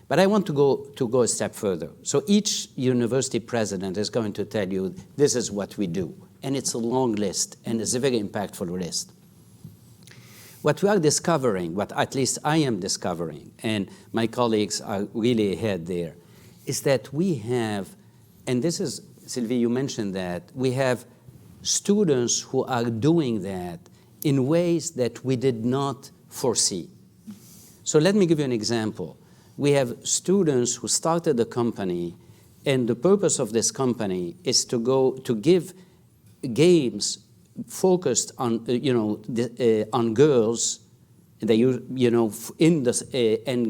Speaker 1: But I want to go a step further. So each university president is going to tell you, this is what we do. And it's a long list, and it's a very impactful list. What we are discovering, what at least I am discovering, and my colleagues are really ahead there, is that we have, and this is, Sylvie, you mentioned that, we have students who are doing that in ways that we did not foresee. So let me give you an example. We have students who started a company, and the purpose of this company is to give games focused on, on girls, and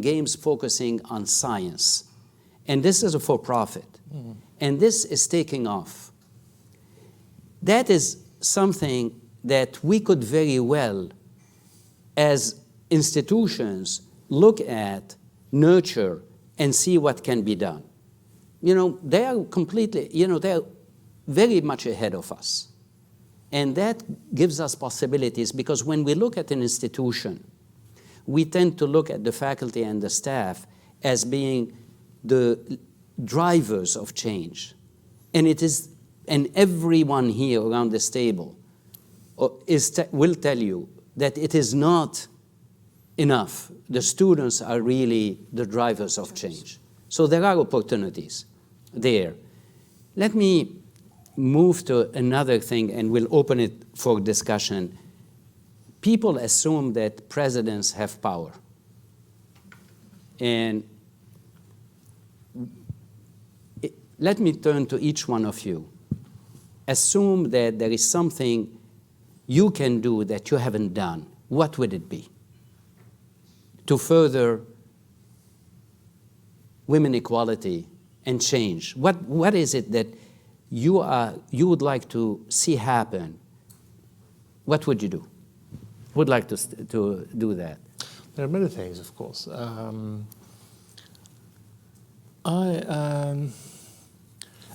Speaker 1: games focusing on science. And this is a for-profit. Mm-hmm. And this is taking off. That is something that we could very well, as institutions, look at, nurture, and see what can be done. They are completely, they are very much ahead of us. And that gives us possibilities, because when we look at an institution, we tend to look at the faculty and the staff as being the drivers of change. And everyone here around this table will tell you that it is not enough. The students are really the drivers of change. So there are opportunities there. Let me move to another thing, and we'll open it for discussion. People assume that presidents have power. And let me turn to each one of you. Assume that there is something you can do that you haven't done. What would it be? To further women equality and change. What is it that you would like to see happen? What would you do? Would like to do that?
Speaker 3: There are many things, of course.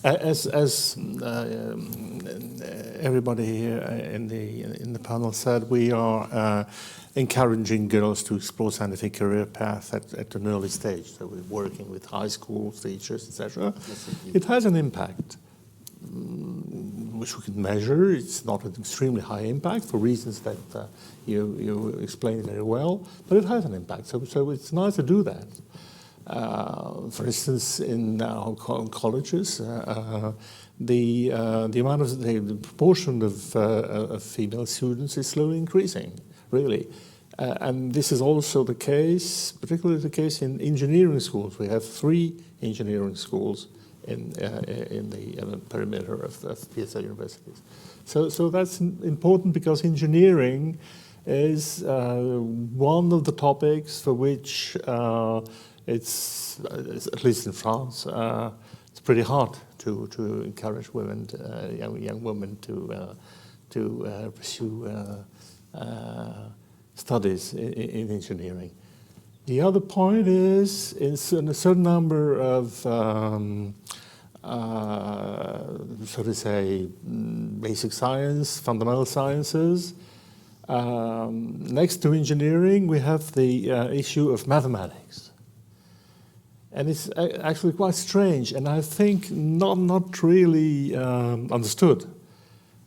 Speaker 3: As everybody here in the panel said, we are encouraging girls to explore scientific career paths at an early stage. So we're working with high school teachers, etc. It has an impact, which we can measure. It's not an extremely high impact for reasons that you explained very well, but it has an impact. So it's nice to do that. For instance, in our colleges, the amount of the proportion of female students is slowly increasing, really. And this is also the case, particularly the case in engineering schools. We have 3 engineering schools in the perimeter of PSA universities. So that's important, because engineering is one of the topics for which it's at least in France, it's pretty hard to encourage women, young women, to pursue studies in engineering. The other point is, in a certain number of, so to say, basic science, fundamental sciences, next to engineering, we have the issue of mathematics. And it's actually quite strange, and I think not really understood.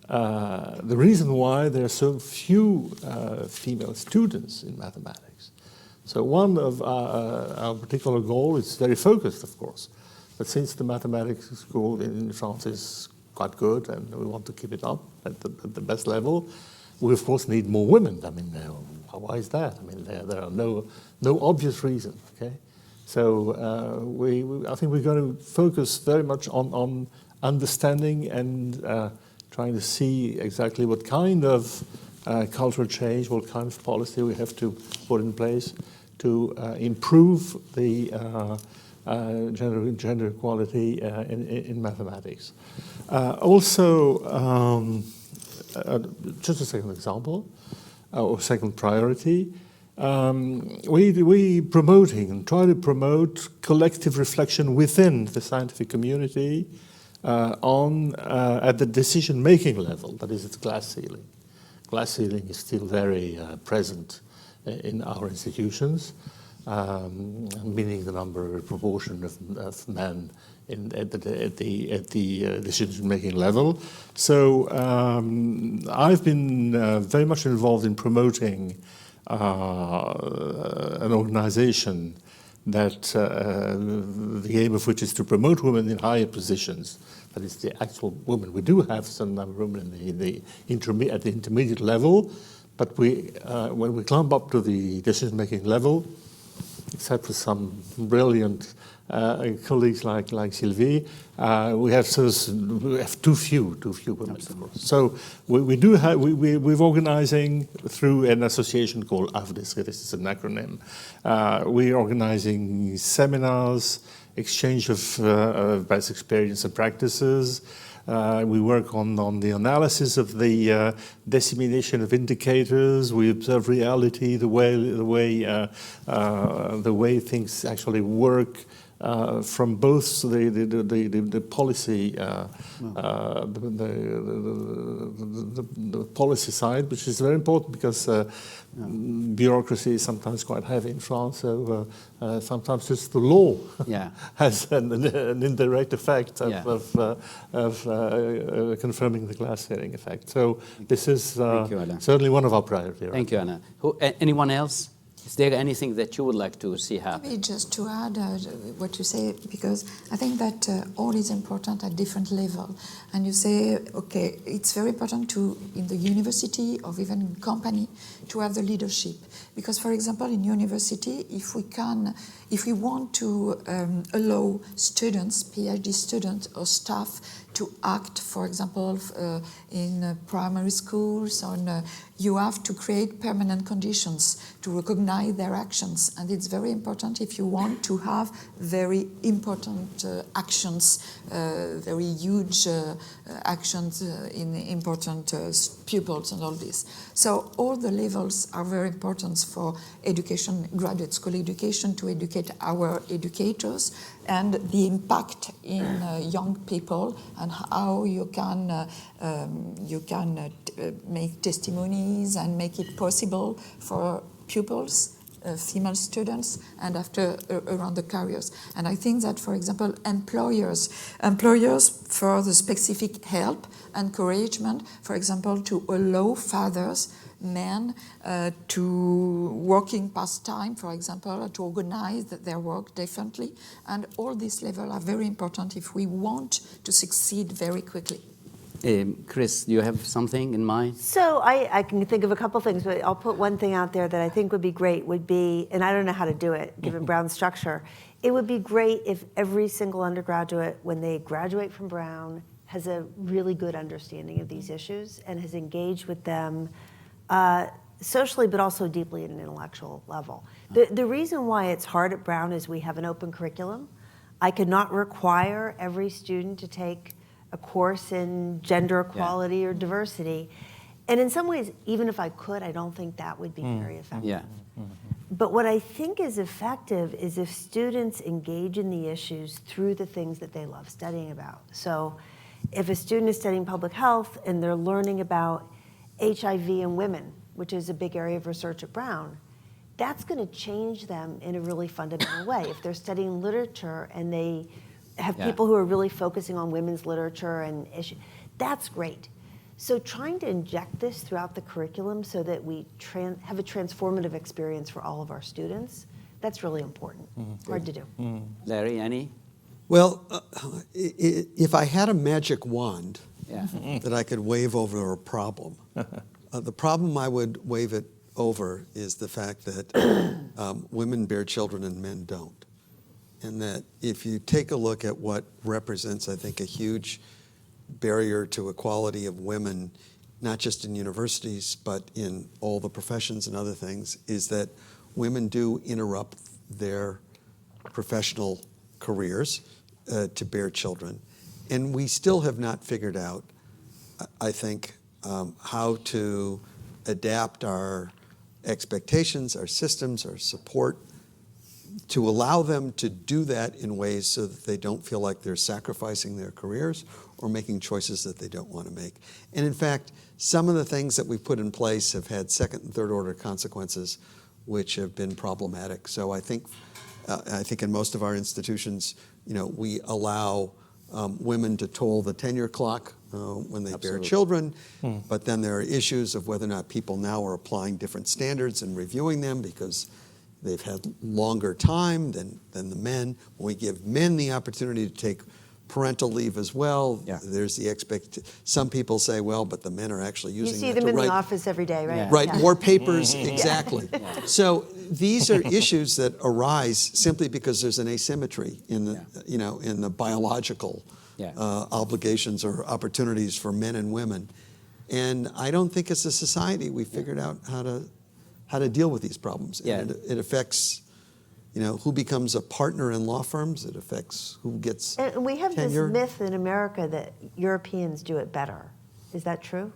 Speaker 3: The reason why there are so few female students in mathematics. So one of our particular goal is very focused, of course. But since the mathematics school in France is quite good, and we want to keep it up at the best level, we of course need more women. I mean, why is that? I mean, there are no obvious reason. Okay. So I think we're going to focus very much on understanding and trying to see exactly what kind of cultural change, what kind of policy we have to put in place to improve the gender equality in mathematics. Just a second example, or second priority, we promoting and try to promote collective reflection within the scientific community at the decision-making level, that is, its glass ceiling. Glass ceiling is still very present in our institutions, meaning the number, proportion of men at the decision-making level. So I've been very much involved in promoting an organization that the aim of which is to promote women in higher positions. That is the actual women. We do have some number of women at the intermediate level, but when we climb up to the decision-making level, except for some brilliant colleagues like Sylvie, we have too few women. So we're organizing through an association called AFDIS. This is an acronym. We're organizing seminars, exchange of best experience and practices. We work on the analysis of the dissemination of indicators. We observe reality, the way things actually work from both the policy, the policy side, which is very important because bureaucracy is sometimes quite heavy in France. So sometimes just the law has an indirect effect of confirming the glass ceiling effect. So this is certainly one of our priorities.
Speaker 1: Thank you, Alain. Anyone else? Is there anything that you would like to see happen?
Speaker 2: Maybe just to add what you say, because I think that all is important at different level. And you say, okay, it's very important in the university or even in company to have the leadership. Because, for example, in university, if we want to allow students, PhD students or staff to act, for example, in primary schools, you have to create permanent conditions to recognize their actions. And it's very important if you want to have very important actions, very huge actions in important pupils and all this. So all the levels are very important for education, graduate school education, to educate our educators, and the impact in young people and how you can make testimonies and make it possible for pupils, female students, and after around the careers. And I think that, for example, employers for the specific help, encouragement, for example, to allow fathers, men, to working part-time, for example, to organize their work differently. And all these levels are very important if we want to succeed very quickly.
Speaker 1: Chris, do you have something in mind?
Speaker 4: So I can think of a couple things, but I'll put one thing out there that I think would be great, and I don't know how to do it, given Brown's structure. It would be great if every single undergraduate, when they graduate from Brown, has a really good understanding of these issues and has engaged with them socially, but also deeply at an intellectual level. The reason why it's hard at Brown is we have an open curriculum. I could not require every student to take a course in gender equality or diversity. And in some ways, even if I could, I don't think that would be very effective.
Speaker 1: Yeah.
Speaker 4: But what I think is effective is if students engage in the issues through the things that they love studying about. So if a student is studying public health and they're learning about HIV in women, which is a big area of research at Brown, that's going to change them in a really fundamental way. If they're studying literature and they have people who are really focusing on women's literature and issues, that's great. So trying to inject this throughout the curriculum so that we have a transformative experience for all of our students, that's really important. Hard to do.
Speaker 1: Larry, any?
Speaker 5: Well, if I had a magic wand that I could wave over a problem, the problem I would wave it over is the fact that women bear children and men don't. And that if you take a look at what represents, I think, a huge barrier to equality of women, not just in universities, but in all the professions and other things, is that women do interrupt their professional careers to bear children. And we still have not figured out, I think, how to adapt our expectations, our systems, our support to allow them to do that in ways so that they don't feel like they're sacrificing their careers or making choices that they don't want to make. And in fact, some of the things that we've put in place have had second and third order consequences which have been problematic. So I think in most of our institutions, we allow women to toll the tenure clock when they bear children, but then there are issues of whether or not people now are applying different standards and reviewing them because they've had longer time than the men. When we give men the opportunity to take parental leave as well, there's the some people say, well, but the men are actually using that to write.
Speaker 4: You see them in the office every day, right?
Speaker 5: Write more papers, exactly. So these are issues that arise simply because there's an asymmetry in the, in the biological obligations or opportunities for men and women. And I don't think as a society we figured out how to deal with these problems. And it affects who becomes a partner in law firms. It affects who gets tenure.
Speaker 4: And we have this myth in America that Europeans do it better. Is that true?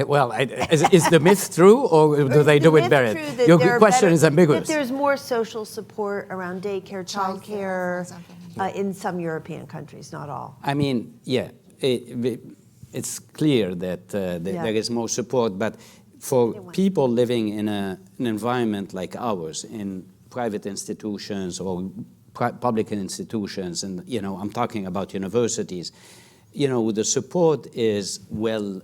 Speaker 1: Well, is the myth true, or do they do it better? Your question is ambiguous.
Speaker 4: That there's more social support around daycare, childcare in some European countries, not all.
Speaker 1: I mean, it's clear that there is more support, but for people living in an environment like ours, in private institutions or public institutions, and I'm talking about universities, the support is well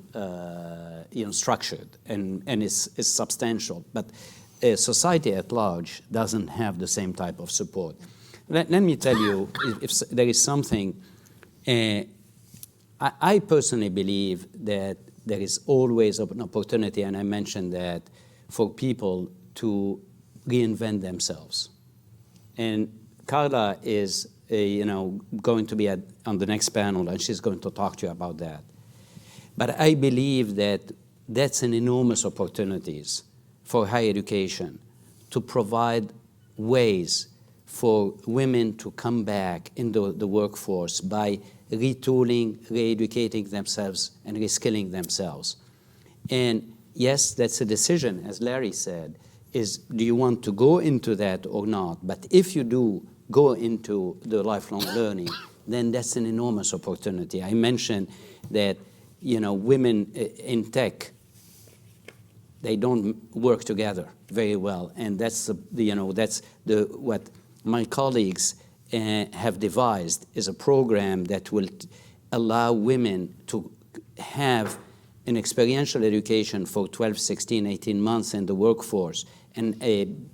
Speaker 1: structured and is substantial, but society at large doesn't have the same type of support. Let me tell you, if there is something, I personally believe that there is always an opportunity, and I mentioned that, for people to reinvent themselves. And Carla is going to be on the next panel, and she's going to talk to you about that. But I believe that that's an enormous opportunities for higher education to provide ways for women to come back into the workforce by retooling, re-educating themselves, and reskilling themselves. And yes, that's a decision, as Larry said, is do you want to go into that or not? But if you do go into the lifelong learning, then that's an enormous opportunity. I mentioned that, women in tech, they don't work together very well, and that's what my colleagues have devised is a program that will allow women to have an experiential education for 12, 16, 18 months in the workforce and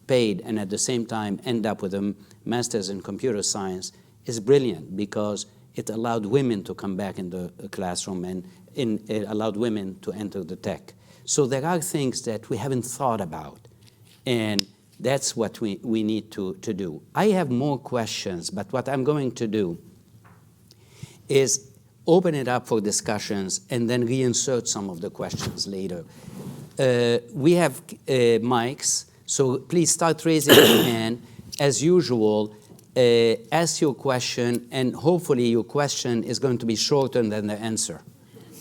Speaker 1: paid, and at the same time end up with a master's in computer science is brilliant because it allowed women to come back in the classroom and it allowed women to enter the tech. So there are things that we haven't thought about, and that's what we need to do. I have more questions, but what I'm going to do is open it up for discussions and then reinsert some of the questions later. We have mics, so please start raising your hand. As usual, ask your question, and hopefully your question is going to be shorter than the answer.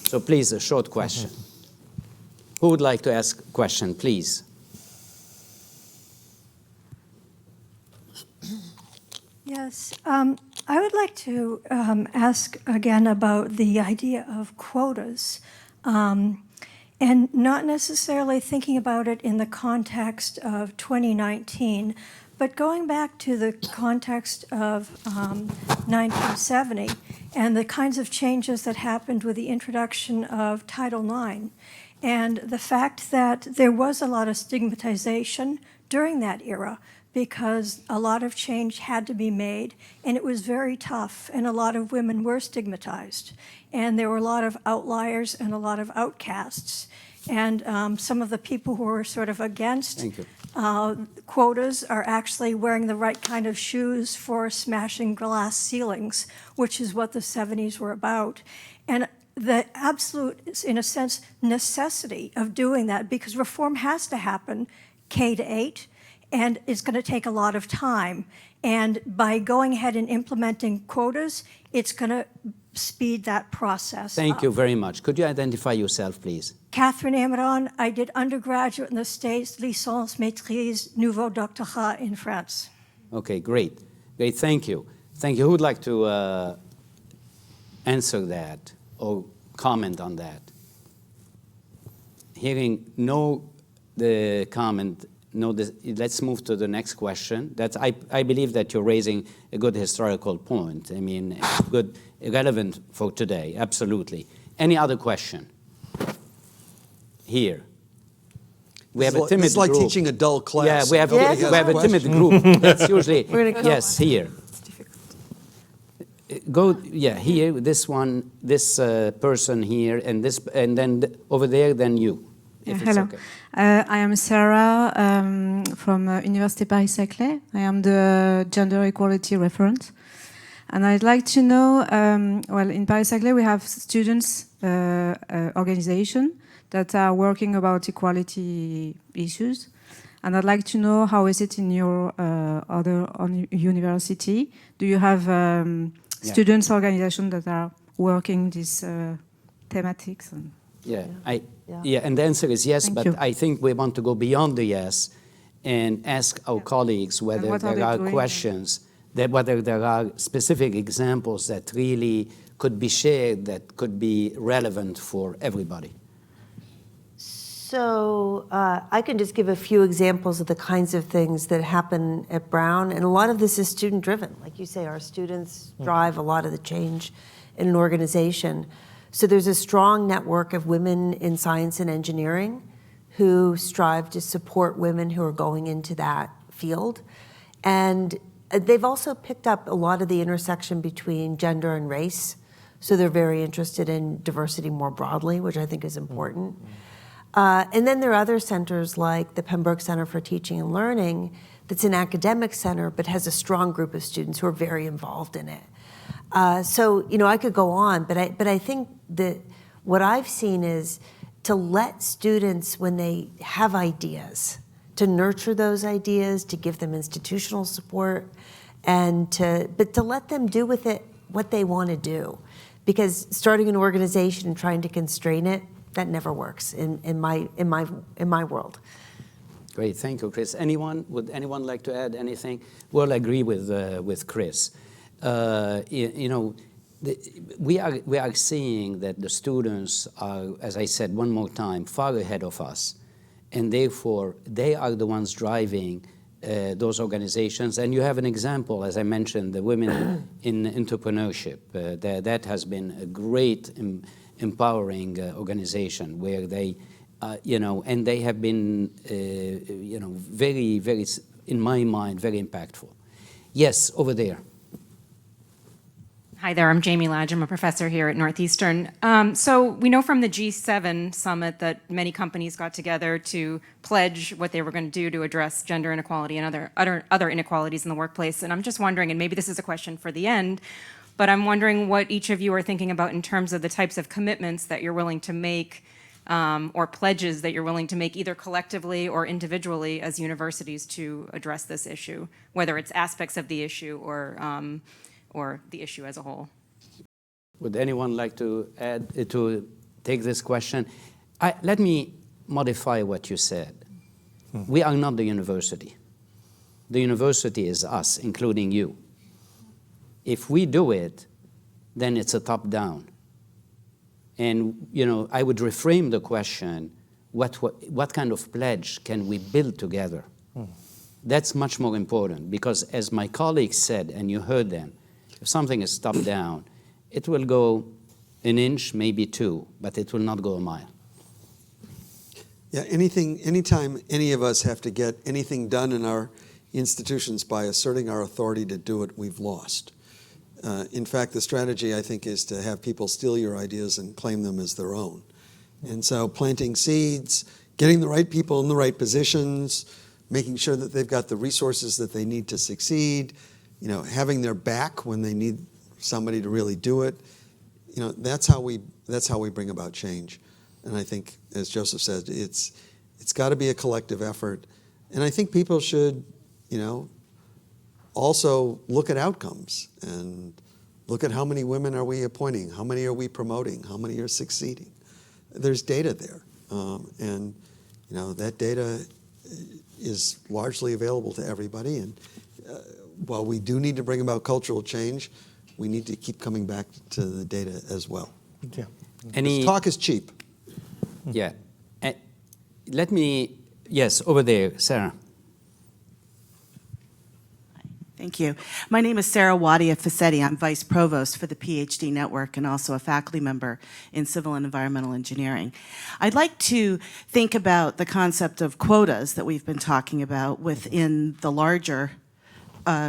Speaker 1: So please, a short question. Who would like to ask a question, please?
Speaker 6: Yes, I would like to ask again about the idea of quotas, and not necessarily thinking about it in the context of 2019, but going back to the context of 1970 and the kinds of changes that happened with the introduction of Title IX, and the fact that there was a lot of stigmatization during that era, because a lot of change had to be made, and it was very tough, and a lot of women were stigmatized. And there were a lot of outliers and a lot of outcasts. And some of the people who were sort of against quotas are actually wearing the right kind of shoes for smashing glass ceilings, which is what the 70s were about. And the absolute, in a sense, necessity of doing that, because reform has to happen K-8, and it's going to take a lot of time. And by going ahead and implementing quotas, it's going to speed that process
Speaker 1: Thank
Speaker 6: up.
Speaker 1: you very much. Could you identify yourself, please?
Speaker 6: Catherine Amaron, I did undergraduate in the States, licence, maîtrise, nouveau doctorat in France.
Speaker 1: Okay, great. Great, thank you. Thank you. Who would like to answer that or comment on that? Hearing no comment, let's move to the next question. I believe that you're raising a good historical point. I mean, good, relevant for today, absolutely. Any other question? Here. We have a timid
Speaker 5: It's like
Speaker 1: group.
Speaker 5: teaching a dull class.
Speaker 1: Yeah, we have,
Speaker 5: Nobody has
Speaker 1: we have a timid
Speaker 5: questions.
Speaker 1: group. That's usually,
Speaker 4: We're gonna go
Speaker 1: yes, here.
Speaker 2: It's difficult.
Speaker 1: Go, yeah, here, this one, this person here, and this, and then over there, then you. If it's
Speaker 7: Hello.
Speaker 1: okay.
Speaker 7: I am Sarah from Université Paris-Saclay. I am the gender equality referent. And I'd like to know, well, in Paris-Saclay we have students organization that are working about equality issues. And I'd like to know how is it in your other university? Do you have students organization that are working these thematics?
Speaker 1: Yeah, and the answer is yes,
Speaker 7: Thank
Speaker 1: but
Speaker 7: you.
Speaker 1: I think we want to go beyond the yes and ask our colleagues whether
Speaker 7: what are
Speaker 1: there
Speaker 7: they
Speaker 1: are
Speaker 7: doing?
Speaker 1: questions, that whether there are specific examples that really could be shared, that could be relevant for everybody.
Speaker 4: So I can just give a few examples of the kinds of things that happen at Brown, and a lot of this is student-driven. Like you say, our students drive a lot of the change in an organization. So there's a strong network of women in science and engineering who strive to support women who are going into that field. And they've also picked up a lot of the intersection between gender and race. So they're very interested in diversity more broadly, which I think is important. And then there are other centers like the Pembroke Center for Teaching and Learning that's an academic center but has a strong group of students who are very involved in it. So, you know, I could go on, but I think that what I've seen is to let students, when they have ideas, to nurture those ideas, to give them institutional support, and to let them do with it what they want to do. Because starting an organization and trying to constrain it, that never works in my world.
Speaker 1: Great, thank you, Chris. Would anyone like to add anything? We'll agree with Chris. You know, we are seeing that the students are, as I said one more time, far ahead of us, and therefore they are the ones driving those organizations. And you have an example, as I mentioned, the Women in Entrepreneurship. That has been a great empowering organization where they, you know, and they have been, you know, very, very, in my mind, very impactful. Yes, over there.
Speaker 8: Hi there, I'm Jamie Ladge. I'm a professor here at Northeastern. So we know from the G7 summit that many companies got together to pledge what they were going to do to address gender inequality and other inequalities in the workplace. And I'm just wondering, and maybe this is a question for the end, but I'm wondering what each of you are thinking about in terms of the types of commitments that you're willing to make or pledges that you're willing to make either collectively or individually as universities to address this issue, whether it's aspects of the issue or the issue as a whole.
Speaker 1: Would anyone like to add, to take this question? Let me modify what you said. We are not the university. The university is us, including you. If we do it, then it's a top-down. And, you know, I would reframe the question, what kind of pledge can we build together? That's much more important, because as my colleagues said, and you heard them, if something is top-down, it will go an inch, maybe two, but it will not go a mile.
Speaker 5: Yeah, anytime any of us have to get anything done in our institutions by asserting our authority to do it, we've lost. In fact, the strategy, I think, is to have people steal your ideas and claim them as their own. And so planting seeds, getting the right people in the right positions, making sure that they've got the resources that they need to succeed, you know, having their back when they need somebody to really do it. You know, that's how we bring about change. And I think, as Joseph said, it's got to be a collective effort. And I think people should, also look at outcomes and look at how many women are we appointing, how many are we promoting, how many are succeeding. There's data there. And that data is largely available to everybody. And while we do need to bring about cultural change, we need to keep coming back to the data as well.
Speaker 3: Yeah.
Speaker 5: Because talk is cheap.
Speaker 1: Yeah. Yes, over there, Sarah.
Speaker 9: Thank you. My name is Sarah Wadia Fassetti. I'm Vice Provost for the PhD Network and also a faculty member in Civil and Environmental Engineering. I'd like to think about the concept of quotas that we've been talking about within the larger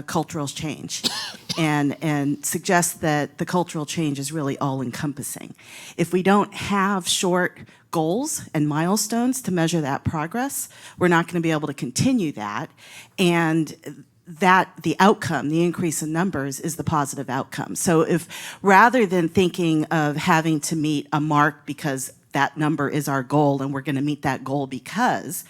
Speaker 9: cultural change and suggest that the cultural change is really all-encompassing. If we don't have short goals and milestones to measure that progress, we're not going to be able to continue that, and that the outcome, the increase in numbers, is the positive outcome. So if rather than thinking of having to meet a mark because that number is our goal and we're going to meet that goal because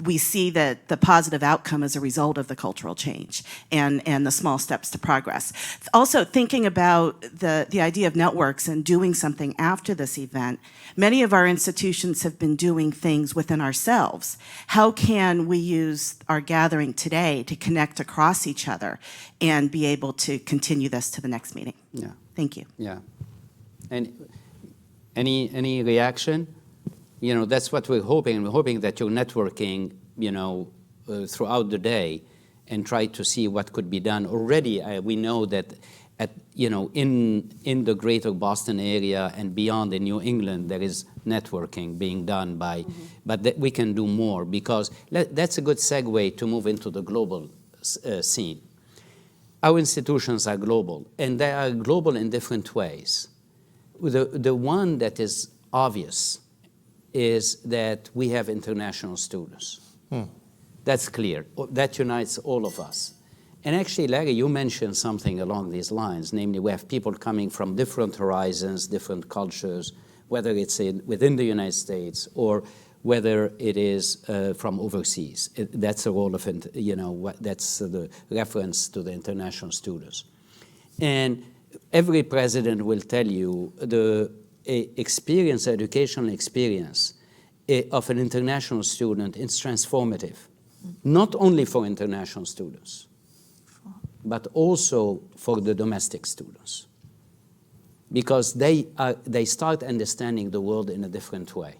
Speaker 9: we see that the positive outcome is a result of the cultural change and the small steps to progress. Also, thinking about the idea of networks and doing something after this event, many of our institutions have been doing things within ourselves. How can we use our gathering today to connect across each other and be able to continue this to the next meeting?
Speaker 1: Yeah.
Speaker 9: Thank you.
Speaker 1: Yeah. And any reaction? That's what we're hoping. We're hoping that you're networking, throughout the day and try to see what could be done. Already, we know that in the greater Boston area and beyond in New England, there is networking being done by, but that we can do more because that's a good segue to move into the global scene. Our institutions are global, and they are global in different ways. The one that is obvious is that we have international students. That's clear. That unites all of us. And actually, Larry, you mentioned something along these lines, namely we have people coming from different horizons, different cultures, whether it's within the United States or whether it is from overseas. That's the role of, that's the reference to the international students. And every president will tell you the educational experience of an international student is transformative, not only for international students, but also for the domestic students, because they start understanding the world in a different way.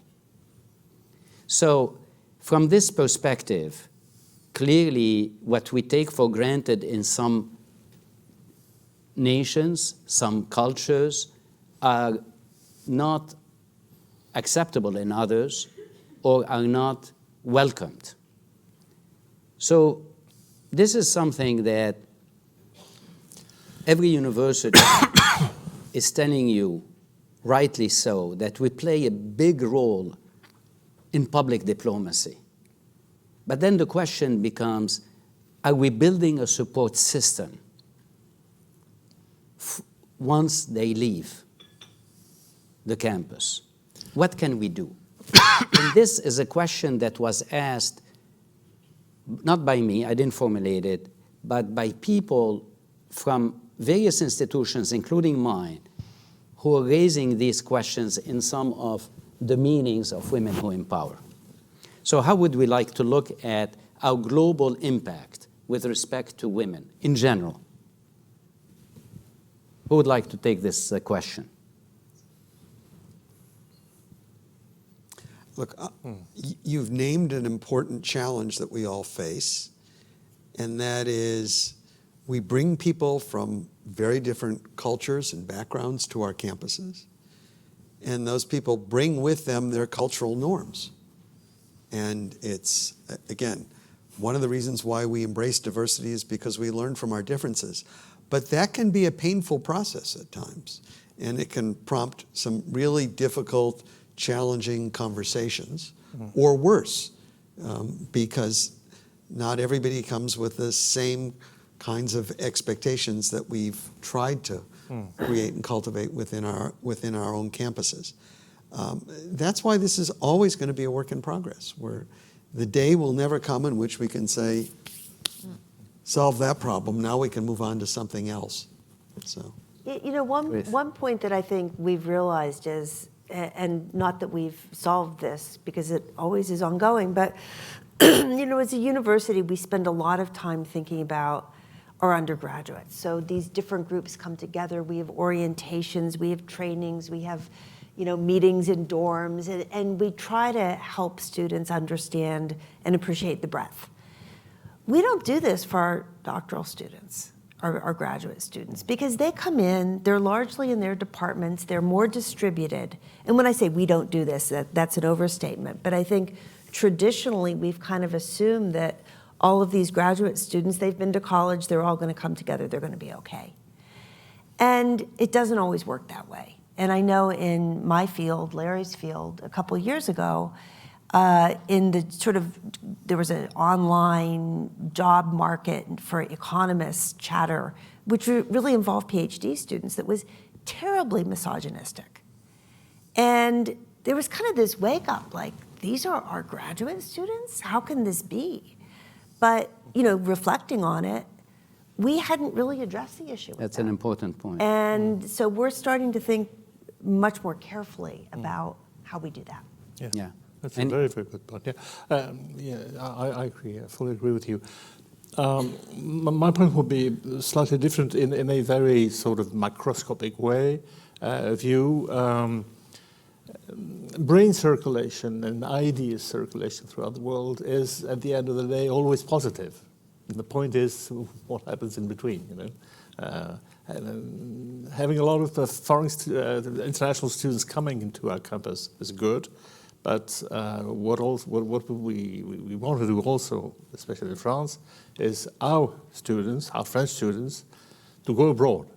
Speaker 1: So from this perspective, clearly what we take for granted in some nations, some cultures, are not acceptable in others or are not welcomed. So this is something that every university is telling you, rightly so, that we play a big role in public diplomacy. But then the question becomes, are we building a support system once they leave the campus? What can we do? And this is a question that was asked, not by me, I didn't formulate it, but by people from various institutions, including mine, who are raising these questions in some of the meanings of Women Who Empower. So how would we like to look at our global impact with respect to women in general? Who would like to take this question?
Speaker 5: Look, you've named an important challenge that we all face, and that is we bring people from very different cultures and backgrounds to our campuses, and those people bring with them their cultural norms. And it's, again, one of the reasons why we embrace diversity is because we learn from our differences. But that can be a painful process at times, and it can prompt some really difficult, challenging conversations, or worse, because not everybody comes with the same kinds of expectations that we've tried to create and cultivate within our own campuses. That's why this is always going to be a work in progress. the day will never come in which we can say, solve that problem, now we can move on to something else. So,
Speaker 4: You know, one point that I think we've realized is, and not that we've solved this because it always is ongoing, but you know, as a university, we spend a lot of time thinking about our undergraduates. So these different groups come together. We have orientations, we have trainings, we have, you know, meetings in dorms, and we try to help students understand and appreciate the breadth. We don't do this for our doctoral students, our graduate students, because they come in, they're largely in their departments, they're more distributed. And when I say we don't do this, that's an overstatement, but I think traditionally we've kind of assumed that all of these graduate students, they've been to college, they're all going to come together, they're going to be okay. And it doesn't always work that way. And I know in my field, Larry's field, a couple years ago, in the sort of, there was an online job market for economists chatter, which really involved PhD students, that was terribly misogynistic. And there was kind of this wake up, like, these are our graduate students? How can this be? But, you know, reflecting on it, we hadn't really addressed the issue.
Speaker 1: That's an important point.
Speaker 4: And so we're starting to think much more carefully about how we do that.
Speaker 3: Yeah. That's a very, very good point. Yeah, I agree. I fully agree with you. My point would be slightly different in a very sort of macroscopic way. View. Brain circulation and idea circulation throughout the world is, at the end of the day, always positive. And the point is what happens in between, you know. Having a lot of foreign international students coming into our campus is good, but what we want to do also, especially in France, is our students, our French students, to go abroad.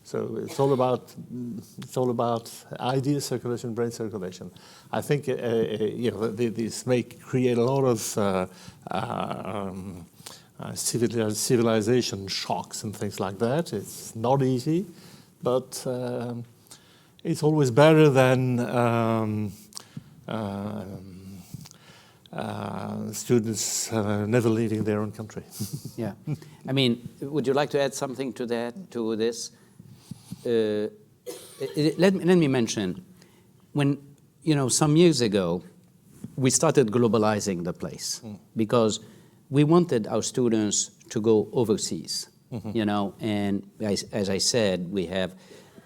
Speaker 3: So it's all about idea circulation, brain circulation. I think you know, this may create a lot of civilization shocks and things like that. It's not easy, but it's always better than students never leaving their own country.
Speaker 1: Yeah, I mean, would you like to add something to that, to this? Let me mention, when, you know, some years ago, we started globalizing the place because we wanted our students to go overseas, you know, and as I said, we have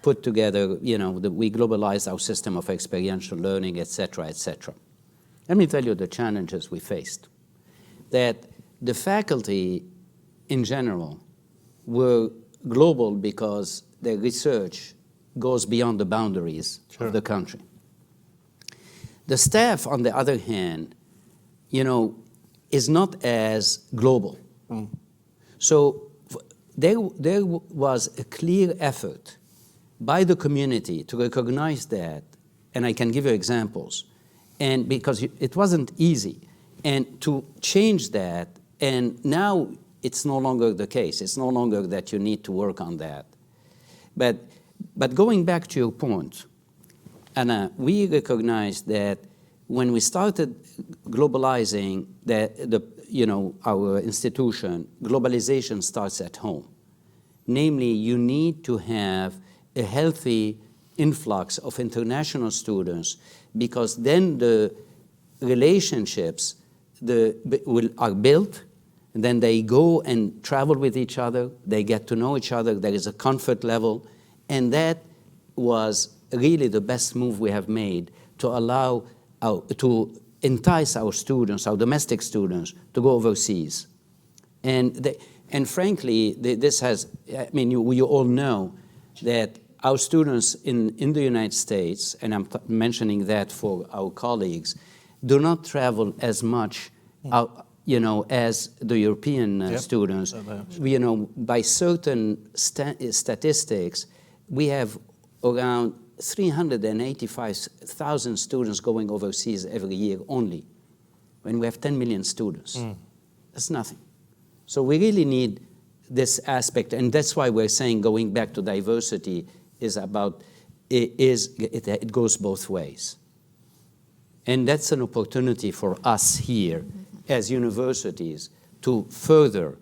Speaker 1: put together, you know, we globalized our system of experiential learning, et cetera, et cetera. Let me tell you the challenges we faced. That the faculty in general were global because their research goes beyond the boundaries of the country. The staff, on the other hand, you know, is not as global. So there was a clear effort by the community to recognize that, and I can give you examples, and because it wasn't easy, and to change that, and now it's no longer the case. It's no longer that you need to work on that. But going back to your point, Anna, we recognized that when we started globalizing you know, our institution, globalization starts at home. Namely, you need to have a healthy influx of international students because then the relationships are built, and then they go and travel with each other, they get to know each other, there is a comfort level, and that was really the best move we have made to allow to entice our students, our domestic students, to go overseas. And frankly, this has, I mean, you all know that our students in the United States, and I'm mentioning that for our colleagues, do not travel as much you know, as the European students. You know, by certain statistics, we have around 385,000 students going overseas every year only, when we have 10 million students. That's nothing. So we really need this aspect, and that's why we're saying going back to diversity is about, it goes both ways. And that's an opportunity for us here as universities to further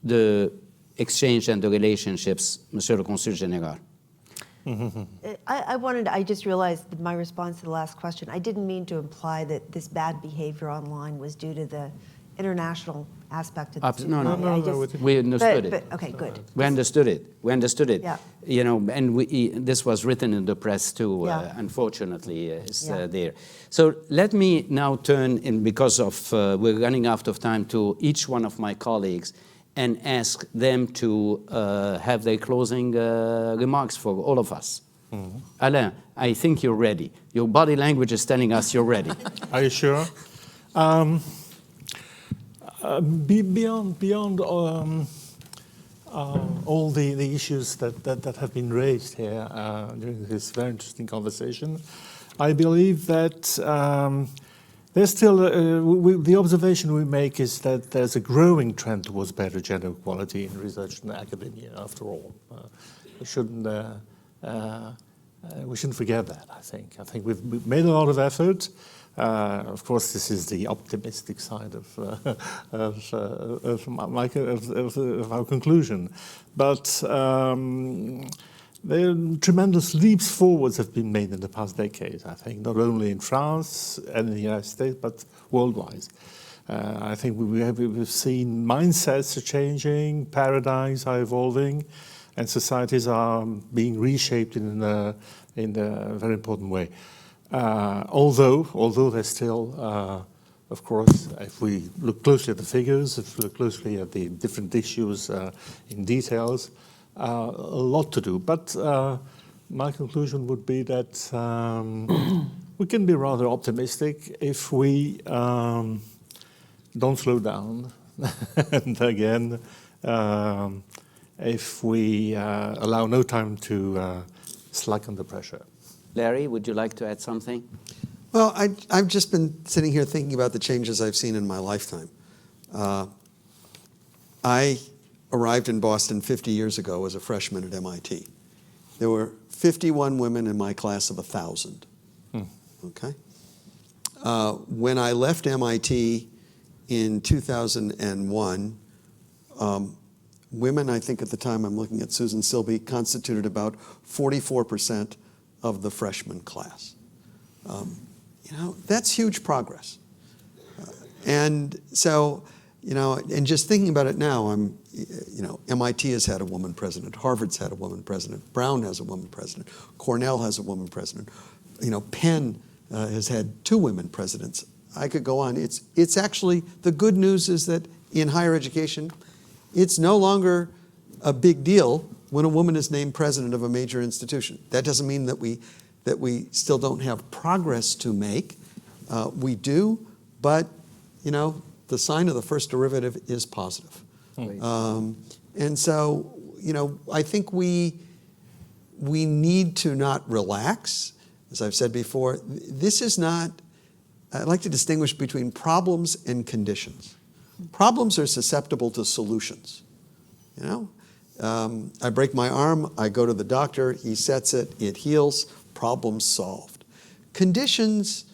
Speaker 1: the exchange and the relationships, Monsieur le Consul Général?
Speaker 4: I just realized that my response to the last question, I didn't mean to imply that this bad behavior online was due to the international aspect of the
Speaker 1: No,
Speaker 4: tsunami.
Speaker 1: we understood it.
Speaker 4: Okay, good.
Speaker 1: We understood it.
Speaker 4: Yeah.
Speaker 1: You know, and this was written in the press too.
Speaker 4: Yeah.
Speaker 1: Unfortunately, is
Speaker 4: Yeah.
Speaker 1: there. So let me now turn in, because of we're running out of time, to each one of my colleagues and ask them to have their closing remarks for all of us. Mm-hmm. Alain, I think you're ready. Your body language is telling us you're ready.
Speaker 3: Are you sure? Beyond all the issues that have been raised here during this very interesting conversation, I believe that there's still, the observation we make is that there's a growing trend towards better gender equality in research and academia, after all. We shouldn't forget that, I think. I think we've made a lot of effort. Of course, this is the optimistic side of our conclusion. But tremendous leaps forwards have been made in the past decades, I think, not only in France and in the United States, but worldwide. I think we've seen mindsets are changing, paradigms are evolving, and societies are being reshaped in a very important way. Although there's still, of course, if we look closely at the figures, if we look closely at the different issues in details, a lot to do. But my conclusion would be that we can be rather optimistic if we don't slow down. And again, if we allow no time to slacken the pressure.
Speaker 1: Larry, would you like to add something?
Speaker 5: Well, I've just been sitting here thinking about the changes I've seen in my lifetime. I arrived in Boston 50 years ago as a freshman at MIT. There were 51 women in my class of 1,000. Okay? When I left MIT in 2001, women, I think at the time, I'm looking at Susan Sylvie, constituted about 44% of the freshman class. That's huge progress. And so, and just thinking about it now, MIT has had a woman president, Harvard's had a woman president, Brown has a woman president, Cornell has a woman president, Penn has had 2 women presidents. I could go on. It's actually, the good news is that in higher education, it's no longer a big deal when a woman is named president of a major institution. That doesn't mean that we still don't have progress to make. We do, but the sign of the first derivative is positive. And so I think we need to not relax. As I've said before, this is not. I like to distinguish between problems and conditions. Problems are susceptible to solutions. I break my arm, I go to the doctor, he sets it, it heals, problem solved. Conditions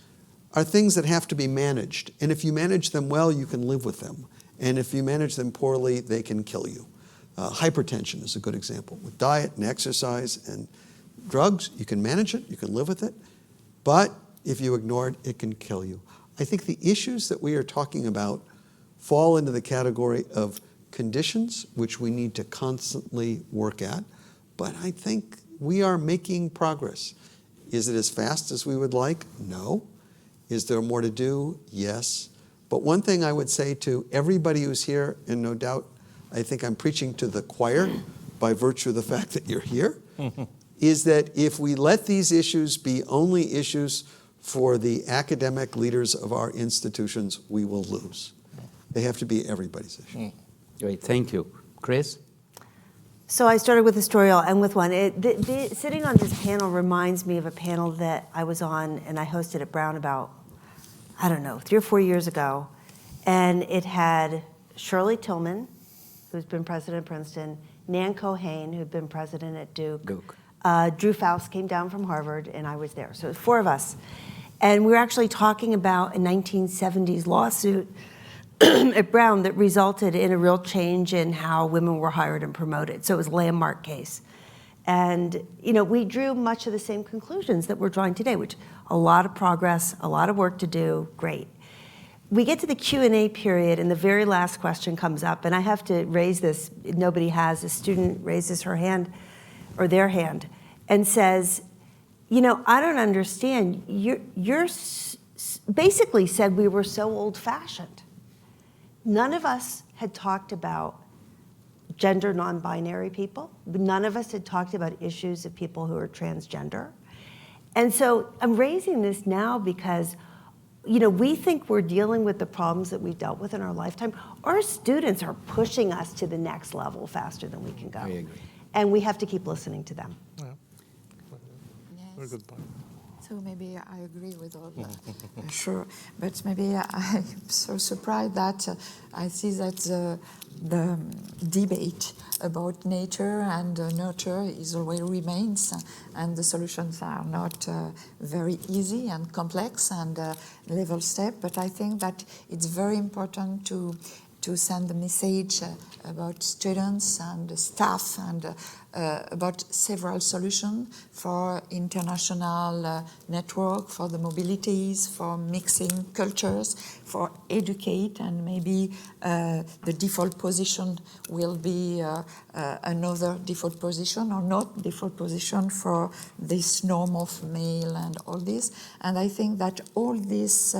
Speaker 5: are things that have to be managed, and if you manage them well, you can live with them. And if you manage them poorly, they can kill you. Hypertension is a good example. With diet and exercise and drugs, you can manage it, you can live with it, but if you ignore it, it can kill you. I think the issues that we are talking about fall into the category of conditions, which we need to constantly work at, but I think we are making progress. Is it as fast as we would like? No. Is there more to do? Yes. But one thing I would say to everybody who's here, and no doubt I think I'm preaching to the choir by virtue of the fact that you're here, is that if we let these issues be only issues for the academic leaders of our institutions, we will lose. They have to be everybody's issue.
Speaker 1: Great, thank you. Chris?
Speaker 4: So I started with a story, I'll end with one. Sitting on this panel reminds me of a panel that I was on and I hosted at Brown about, 3 or 4 years ago. And it had Shirley Tillman, who's been president of Princeton, Nan Cohane, who'd been president at Duke. Drew Faust came down from Harvard, and I was there. So it was 4 of us. And we were actually talking about a 1970s lawsuit at Brown that resulted in a real change in how women were hired and promoted. So it was a landmark case. And we drew much of the same conclusions that we're drawing today, which a lot of progress, a lot of work to do, great. We get to the Q&A period, and the very last question comes up, and I have to raise this. Nobody has. A student raises her hand, or their hand, and says, I don't understand. You're basically said we were so old-fashioned. None of us had talked about gender non-binary people. None of us had talked about issues of people who are transgender. And so I'm raising this now because we think we're dealing with the problems that we've dealt with in our lifetime. Our students are pushing us to the next level faster than we can go.
Speaker 1: I agree.
Speaker 4: And we have to keep listening to them.
Speaker 3: Yeah. Very good point.
Speaker 2: So maybe I agree with all that. Sure, but maybe I'm so surprised that I see that the debate about nature and nurture is always remains, and the solutions are not very easy and complex and level step. But I think that it's very important to send a message about students and staff and about several solutions for international network, for the mobilities, for mixing cultures, for educate, and maybe the default position will be another default position or not default position for this norm of male and all this. And I think that all this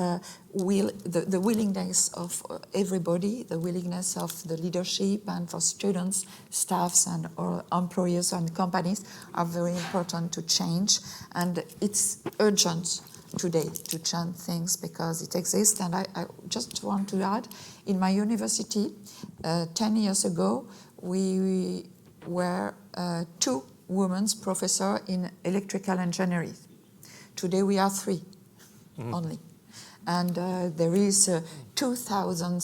Speaker 2: the willingness of everybody, the willingness of the leadership and for students, staffs and all employers and companies are very important to change. And it's urgent today to change things because it exists. And I just want to add, in my university, 10 years ago, we were 2 women's professors in electrical engineering. Today we are 3 only. And there is 2,000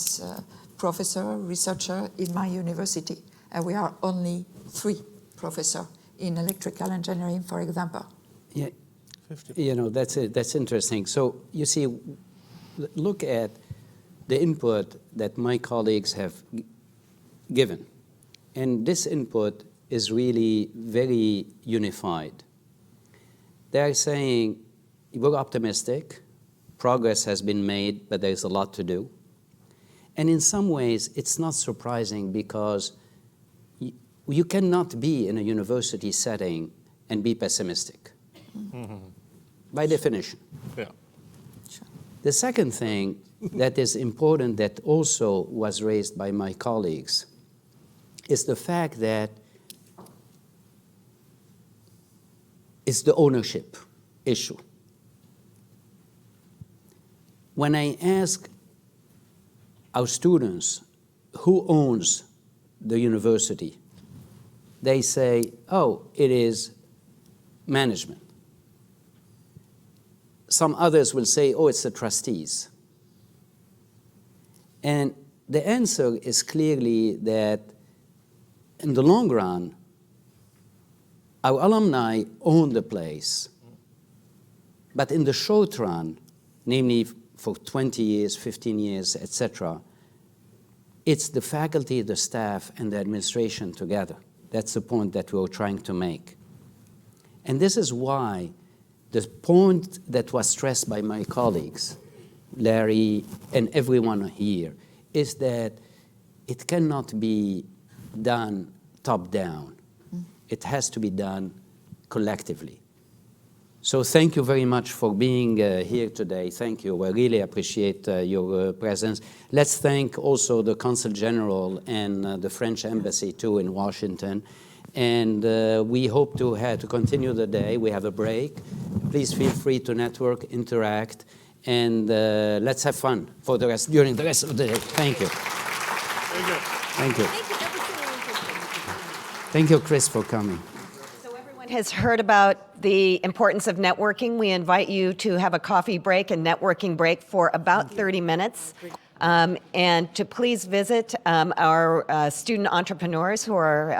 Speaker 2: professor, researcher in my university, and we are only 3 professors in electrical engineering, for example.
Speaker 1: Yeah, that's interesting. So you see, look at the input that my colleagues have given, and this input is really very unified. They are saying we're optimistic. Progress has been made, but there's a lot to do. And in some ways, it's not surprising because you cannot be in a university setting and be pessimistic, by definition.
Speaker 3: Yeah.
Speaker 2: Sure.
Speaker 1: The second thing that is important that also was raised by my colleagues is the fact that it's the ownership issue. When I ask our students who owns the university, they say, oh, it is management. Some others will say, oh, it's the trustees. And the answer is clearly that in the long run, our alumni own the place. But in the short run, namely for 20 years, 15 years, etc., it's the faculty, the staff, and the administration together. That's the point that we're trying to make. And this is why the point that was stressed by my colleagues, Larry and everyone here, is that it cannot be done top-down. It has to be done collectively. So thank you very much for being here today. Thank you. I really appreciate your presence. Let's thank also the Consul General and the French Embassy, too, in Washington. And we hope to continue the day. We have a break. Please feel free to network, interact, and let's have fun for the rest, during the rest of the day. Thank you.
Speaker 3: Very good.
Speaker 1: Thank you.
Speaker 4: Thank you. That was really interesting.
Speaker 1: Thank you, Chris, for coming.
Speaker 10: Has heard about the importance of networking. We invite you to have a coffee break, a networking break for about 30 minutes. And to please visit our student entrepreneurs who are